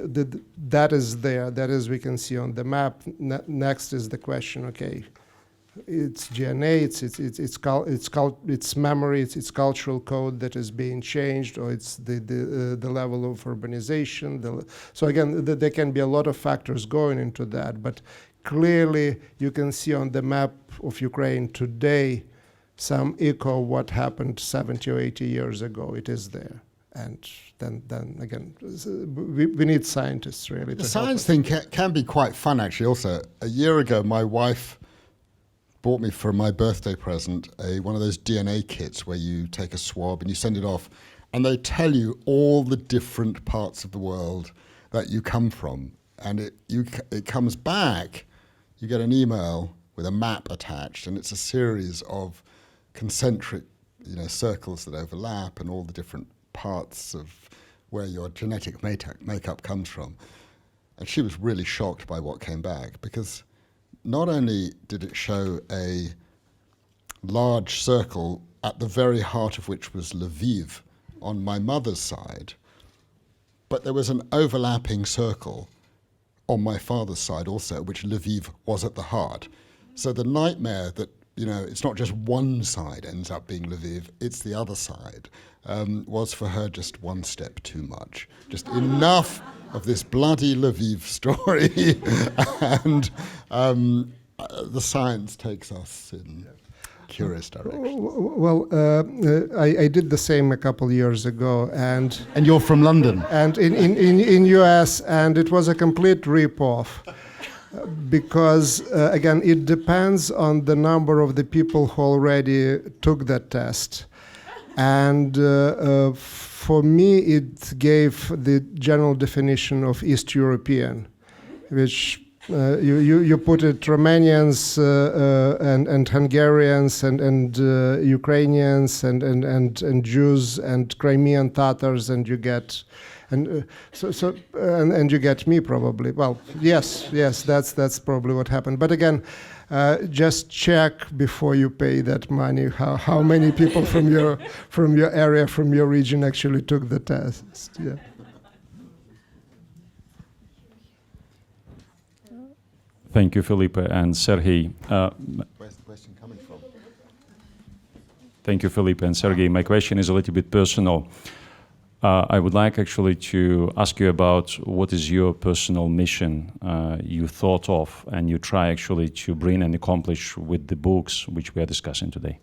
that is there. That is, we can see on the map. Next is the question. Okay, it's DNA, it's memory, it's cultural code that is being changed, or it's the level of urbanization. So again, there can be a lot of factors going into that, but clearly you can see on the map of Ukraine today some echo of what happened 70 or 80 years ago. It is there. And then again, we need scientists really. The science thing can be quite fun, actually. Also, a year ago, my wife bought me for my birthday present one of those DNA kits where you take a swab and you send it off, and they tell you all the different parts of the world that you come from, and it comes back. You get an email with a map attached, and it's a series of concentric, circles that overlap, and all the different parts of where your genetic makeup comes from. And she was really shocked by what came back, because not only did it show a large circle at the very heart of which was Lviv on my mother's side, but there was an overlapping circle on my father's side also, which Lviv was at the heart. So the nightmare that, it's not just one side ends up being Lviv, it's the other side, was for her just one step too much. Just enough of this bloody Lviv story, and the science takes us in curious directions. Well, I did the same a couple years ago, and you're from London, and in US, and it was a complete rip-off, because again, it depends on the number of the people who already took that test, and for me, it gave the general definition of East European, which you put it Romanians and Hungarians and Ukrainians and Jews and Crimean Tatars, and you get and you get me probably. Well, yes, that's probably what happened. But again, just check before you pay that money how many people from your area, from your region actually took the test. Yeah. Thank you, Philippe and Serhii. Where's the question coming from? Thank you, Philippe and Serhii. My question is a little bit personal. I would like actually to ask you about what is your personal mission you thought of and you try actually to bring and accomplish with the books which we are discussing today.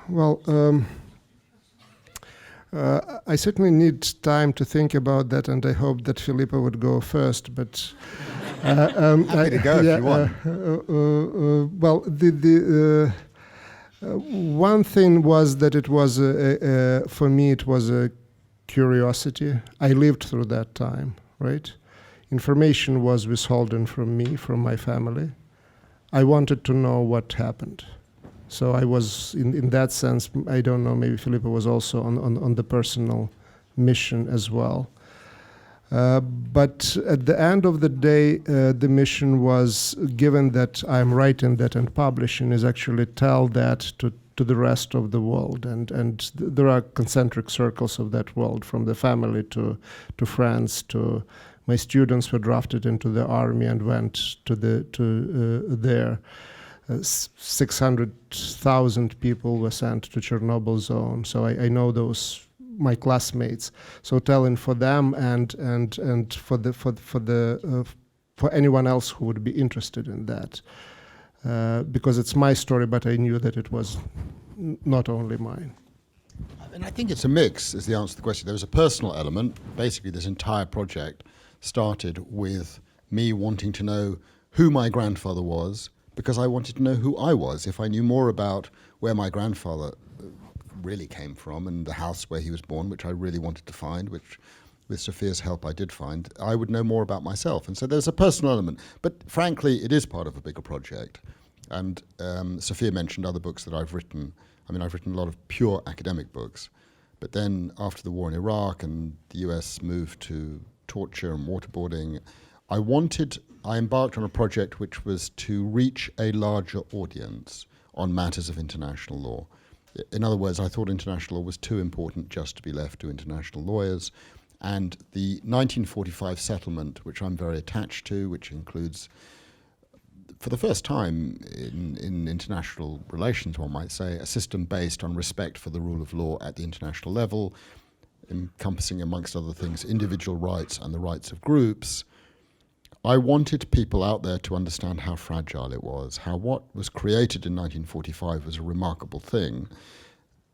Well, I certainly need time to think about that, and I hope that Philippe would go first. But happy to go if you want. Well, the one thing was that it was for me it was a curiosity. I lived through that time, right? Information was withholden from me, from my family. I wanted to know what happened. So I was, in that sense, I don't know, maybe Philippe was also on the personal mission as well. But at the end of the day, the mission was, given that I'm writing that and publishing, is actually tell that to the rest of the world. And there are concentric circles of that world, from the family to friends, to my students were drafted into the army and went to there. 600,000 people were sent to Chernobyl zone. So I know those, my classmates. So telling for them and for anyone else who would be interested in that, because it's my story, but I knew that it was not only mine. And I think it's a mix, is the answer to the question. There was a personal element. Basically, this entire project started with me wanting to know who my grandfather was, because I wanted to know who I was. If I knew more about where my grandfather really came from and the house where he was born, which I really wanted to find, which with Sophia's help I did find, I would know more about myself. And so there's a personal element. But frankly, it is part of a bigger project. And Sophia mentioned other books that I've written. I mean, I've written a lot of pure academic books. But then after the war in Iraq and the US moved to torture and waterboarding, I embarked on a project which was to reach a larger audience on matters of international law. In other words, I thought international law was too important just to be left to international lawyers. And the 1945 settlement, which I'm very attached to, which includes, for the first time in international relations, one might say, a system based on respect for the rule of law at the international level, encompassing, amongst other things, individual rights and the rights of groups. I wanted people out there to understand how fragile it was, how what was created in 1945 was a remarkable thing.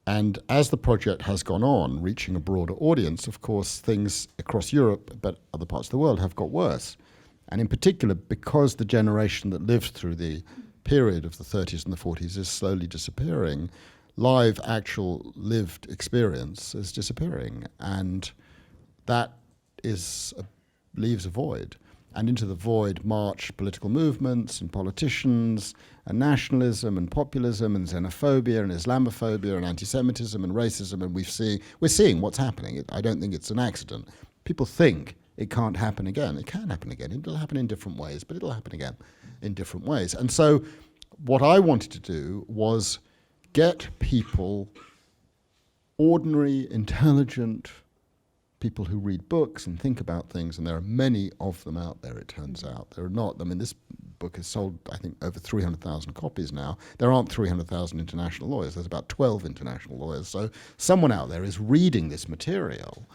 And as the project has gone on, reaching a broader audience, of course, things across Europe, but other parts of the world, have got worse. And in particular, because the generation that lived through the period of the 30s and the 40s is slowly disappearing, live, actual, lived experience is disappearing. And that leaves a void. And into the void march political movements and politicians and nationalism and populism and xenophobia and Islamophobia and anti-Semitism and racism. And we're seeing what's happening. I don't think it's an accident. People think it can't happen again. It can happen again. It'll happen in different ways, but it'll happen again. in different ways. And so what I wanted to do was get people, ordinary, intelligent people who read books and think about things, and there are many of them out there, it turns out. There are not, I mean, this book has sold, I think, over 300,000 copies now. There aren't 300,000 international lawyers. There's about 12 international lawyers. So someone out there is reading this material,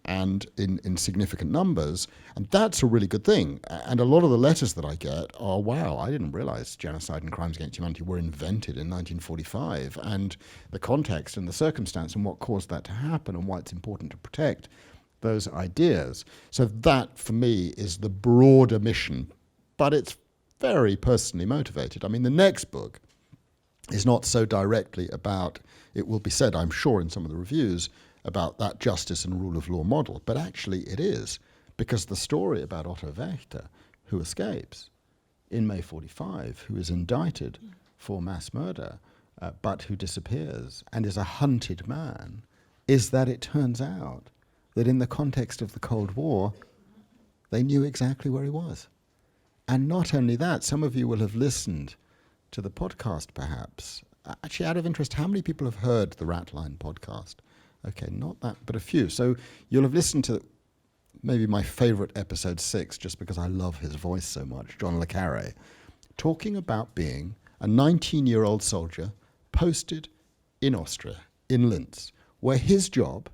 and in significant numbers, and that's a really good thing. And a lot of the letters that I get are, wow, I didn't realize genocide and crimes against humanity were invented in 1945, and the context and the circumstance and what caused that to happen and why it's important to protect those ideas. So that, for me, is the broader mission, but it's very personally motivated. I mean, the next book is not so directly about, it will be said, I'm sure, in some of the reviews, about that justice and rule of law model, but actually it is, because the story about Otto Wächter, who escapes in May 45, who is indicted for mass murder, but who disappears and is a hunted man, is that it turns out that in the context of the Cold War, they knew exactly where he was. And not only that, some of you will have listened to the podcast perhaps. Actually, out of interest, how many people have heard the Ratline podcast? Okay, not that, but a few. So you'll have listened to maybe my favorite episode 6, just because I love his voice so much, John le Carré, talking about being a 19-year-old soldier posted in Austria, in Linz, where his job,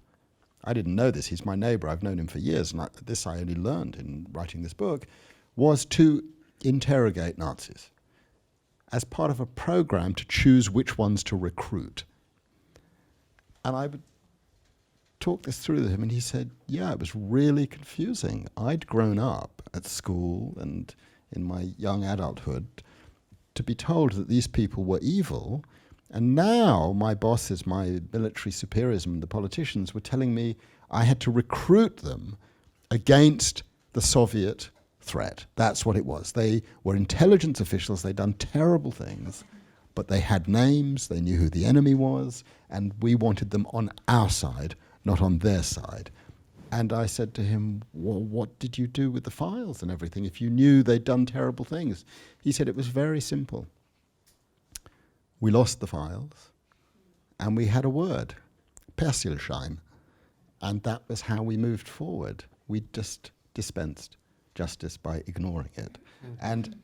I didn't know this, he's my neighbor, I've known him for years, and this I only learned in writing this book, was to interrogate Nazis as part of a program to choose which ones to recruit. And I would talk this through with him, and he said, yeah, it was really confusing. I'd grown up at school and in my young adulthood to be told that these people were evil, and now my bosses, my military superiors and the politicians were telling me I had to recruit them against the Soviet threat. That's what it was. They were intelligence officials, they'd done terrible things, but they had names, they knew who the enemy was, and we wanted them on our side, not on their side. And I said to him, well, what did you do with the files and everything if you knew they'd done terrible things? He said it was very simple. We lost the files, and we had a word, Persilschein, and that was how we moved forward. We just dispensed justice by ignoring it. And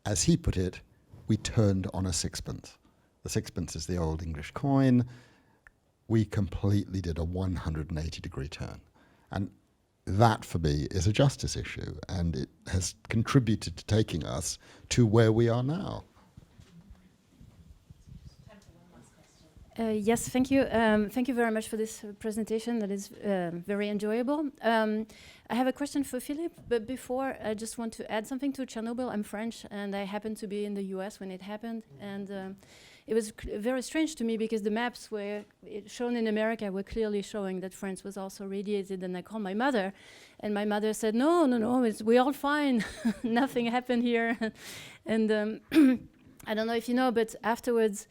as he put it, we turned on a sixpence. The sixpence is the old English coin. We completely did a 180-degree turn. And that, for me, is a justice issue, and it has contributed to taking us to where we are now. Yes, thank you. Thank you very much for this presentation. That is very enjoyable. I have a question for Philippe, but before, I just want to add something to Chernobyl. I'm French, and I happened to be in the US when it happened, and it was very strange to me because the maps were shown in America were clearly showing that France was also radiated, and I called my mother, and my mother said, no, we're all fine. Nothing happened here. And I don't know if you know, but afterwards,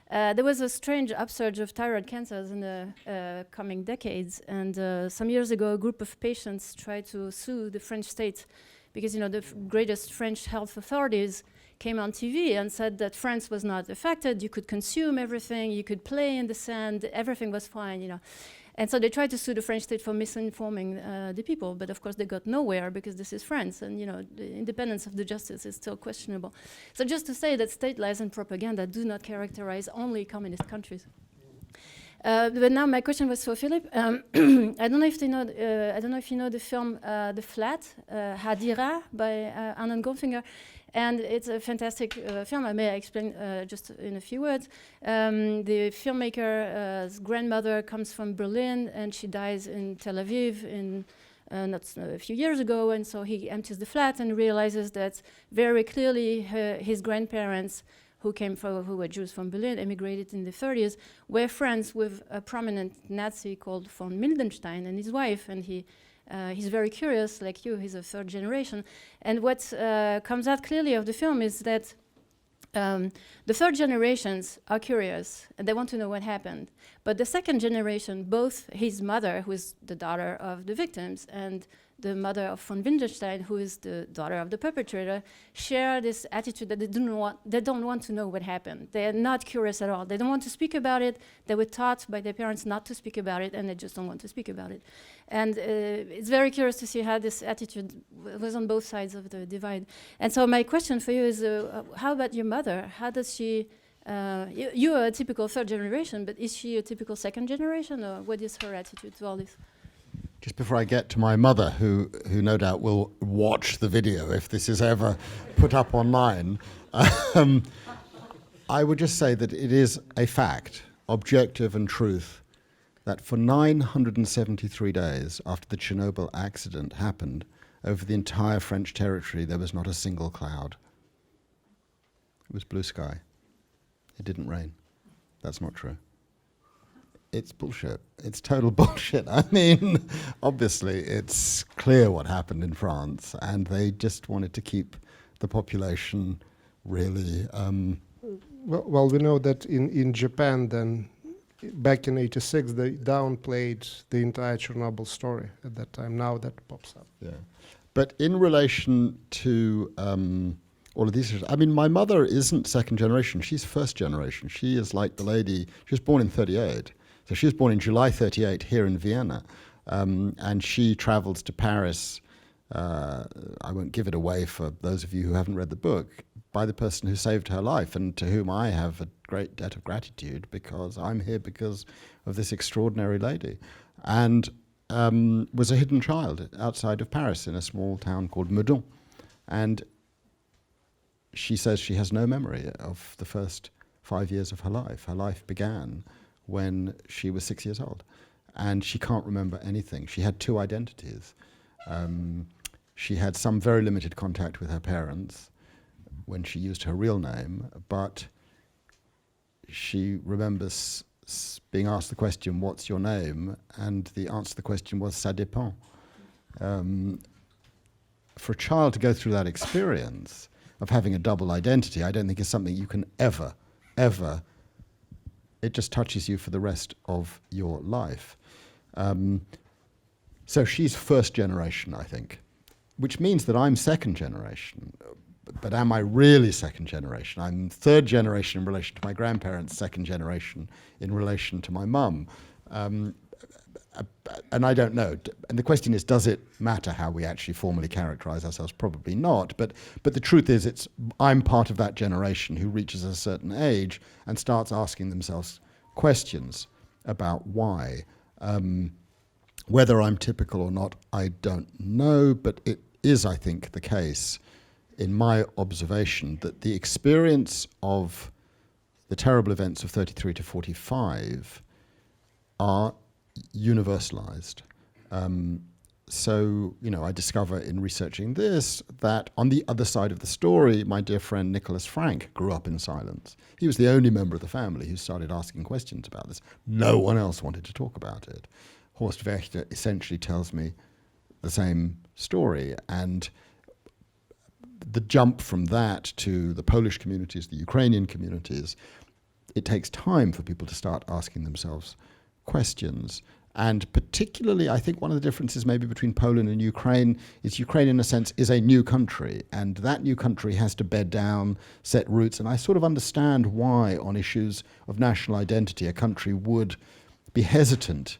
there was a strange upsurge of thyroid cancers in the coming decades, and some years ago a group of patients tried to sue the French state because the greatest French health authorities came on TV and said that France was not affected, you could consume everything, you could play in the sand, everything was fine, And so they tried to sue the French state for misinforming the people, but of course they got nowhere because this is France, and the independence of the justice is still questionable. So just to say that state lies and propaganda do not characterize only communist countries. But now my question was for Philippe. I don't know if you know the film The Flat, Hadira by Arnon Goldfinger. And it's a fantastic film. I may explain just in a few words. The filmmaker's grandmother comes from Berlin, and she dies in Tel Aviv not a few years ago. And so he empties the flat and realizes that very clearly his grandparents, who were Jews from Berlin, emigrated in the 30s, were friends with a prominent Nazi called von Mildenstein and his wife, and he's very curious, like you, he's a third generation. And what comes out clearly of the film is that the third generations are curious, and they want to know what happened. But the second generation, both his mother, who is the daughter of the victims, and the mother of von Winterstein, who is the daughter of the perpetrator, share this attitude that they don't want to know what happened. They are not curious at all. They don't want to speak about it. They were taught by their parents not to speak about it, and they just don't want to speak about it. And it's very curious to see how this attitude was on both sides of the divide. And so my question for you is, how about your mother? How does she, you are a typical third generation, but is she a typical second generation, or what is her attitude to all this? Just before I get to my mother, who no doubt will watch the video if this is ever put up online, I would just say that it is a fact, objective and truth, that for 973 days after the Chernobyl accident happened, over the entire French territory there was not a single cloud. It was blue sky. It didn't rain. That's not true. It's bullshit. It's total bullshit. I mean, obviously, it's clear what happened in France, and they just wanted to keep the population really... Well, we know that in Japan, then, back in '86, they downplayed the entire Chernobyl story at that time. Now that pops up. Yeah. But in relation to all of these issues, I mean, my mother isn't second generation. She's first generation. She is like the lady... She was born in 38. So she was born in July 38 here in Vienna, and she travels to Paris, I won't give it away for those of you who haven't read the book, by the person who saved her life and to whom I have a great debt of gratitude because I'm here because of this extraordinary lady. And was a hidden child outside of Paris in a small town called Meudon. And she says she has no memory of the first 5 years of her life. Her life began when she was 6 years old, and she can't remember anything. She had two identities. She had some very limited contact with her parents when she used her real name, but she remembers being asked the question, "What's your name?" and the answer to the question was, "Ça dépend." For a child to go through that experience of having a double identity, I don't think is something you can ever, it just touches you for the rest of your life. So she's first generation, I think, which means that I'm second generation. But am I really second generation? I'm third generation in relation to my grandparents, second generation in relation to my mum. And I don't know. And the question is, does it matter how we actually formally characterize ourselves? Probably not. But the truth is, I'm part of that generation who reaches a certain age and starts asking themselves questions about why. Whether I'm typical or not, I don't know. But it is, I think, the case, in my observation, that the experience of the terrible events of 33 to 45 are universalized. So, I discover in researching this that on the other side of the story, my dear friend Nicholas Frank grew up in silence. He was the only member of the family who started asking questions about this. No one else wanted to talk about it. Horst Wächter essentially tells me the same story. And the jump from that to the Polish communities, the Ukrainian communities, it takes time for people to start asking themselves questions. And particularly, I think one of the differences maybe between Poland and Ukraine is Ukraine, in a sense, is a new country. And that new country has to bed down, set roots. And I sort of understand why, on issues of national identity, a country would be hesitant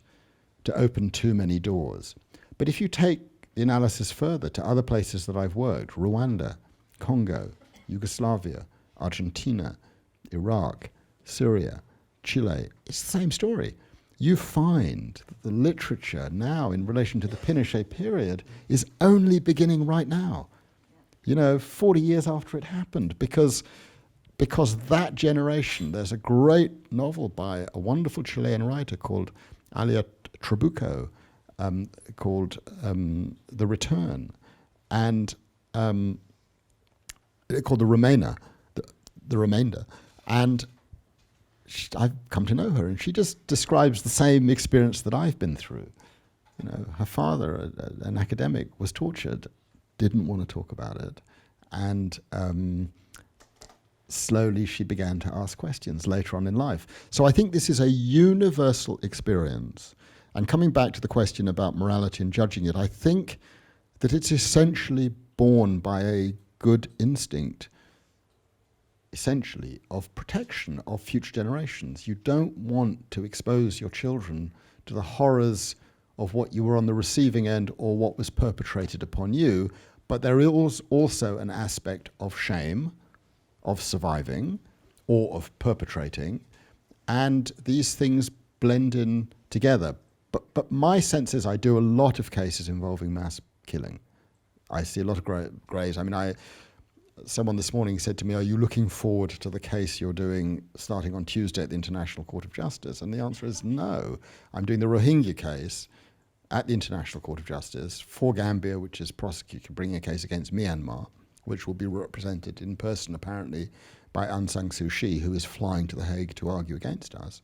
to open too many doors. But if you take the analysis further to other places that I've worked, Rwanda, Congo, Yugoslavia, Argentina, Iraq, Syria, Chile, it's the same story. You find that the literature now in relation to the Pinochet period is only beginning right now, 40 years after it happened, because that generation, there's a great novel by a wonderful Chilean writer called Alia Trabuco, called The Return, and called The Remainder. And I've come to know her, and she just describes the same experience that I've been through. Her father, an academic, was tortured, didn't want to talk about it, and slowly she began to ask questions later on in life. So I think this is a universal experience. And coming back to the question about morality and judging it, I think that it's essentially born by a good instinct, essentially, of protection of future generations. You don't want to expose your children to the horrors of what you were on the receiving end or what was perpetrated upon you, but there is also an aspect of shame, of surviving, or of perpetrating, and these things blend in together. But my sense is I do a lot of cases involving mass killing. I see a lot of greys. I mean, someone this morning said to me, are you looking forward to the case you're doing starting on Tuesday at the International Court of Justice? And the answer is no. I'm doing the Rohingya case at the International Court of Justice for Gambia, which is bringing a case against Myanmar, which will be represented in person, apparently, by Aung San Suu Kyi, who is flying to The Hague to argue against us.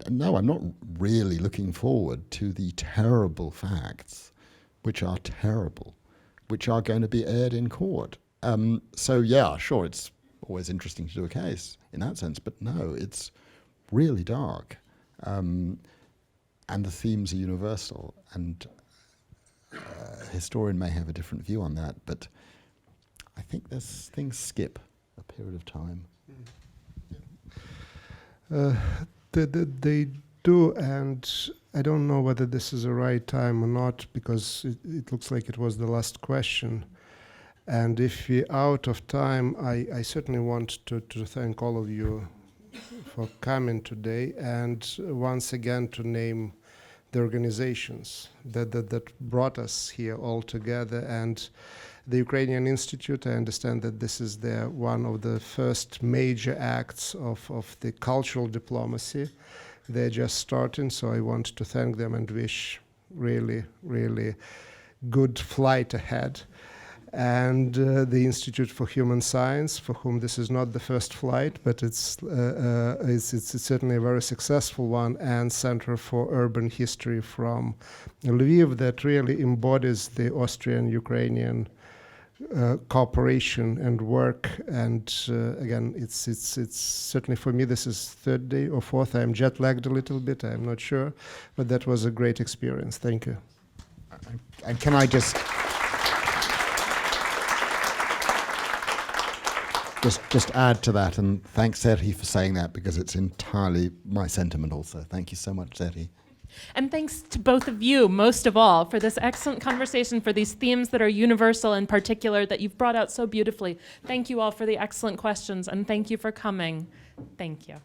No, I'm not really looking forward to the terrible facts, which are terrible, which are going to be aired in court. So yeah, sure, it's always interesting to do a case in that sense, but no, it's really dark. And the themes are universal, and a historian may have a different view on that, but I think things skip a period of time. They do, and I don't know whether this is the right time or not, because it looks like it was the last question. And if we're out of time, I certainly want to thank all of you for coming today, and once again to name the organizations that brought us here all together. And the Ukrainian Institute, I understand that this is one of the first major acts of the cultural diplomacy. They're just starting, so I want to thank them and wish really, really good flight ahead. And the Institute for Human Science, for whom this is not the first flight, but it's certainly a very successful one, and Center for Urban History from Lviv that really embodies the Austrian-Ukrainian cooperation and work. And again, it's certainly for me, this is third day or fourth. I'm jet-lagged a little bit, I'm not sure, but that was a great experience. Thank you. And can I just add to that, and thanks Serhii for saying that, because it's entirely my sentiment also. Thank you so much, Serhii. And thanks to both of you, most of all, for this excellent conversation, for these themes that are universal in particular that you've brought out so beautifully. Thank you all for the excellent questions, and thank you for coming. Thank you.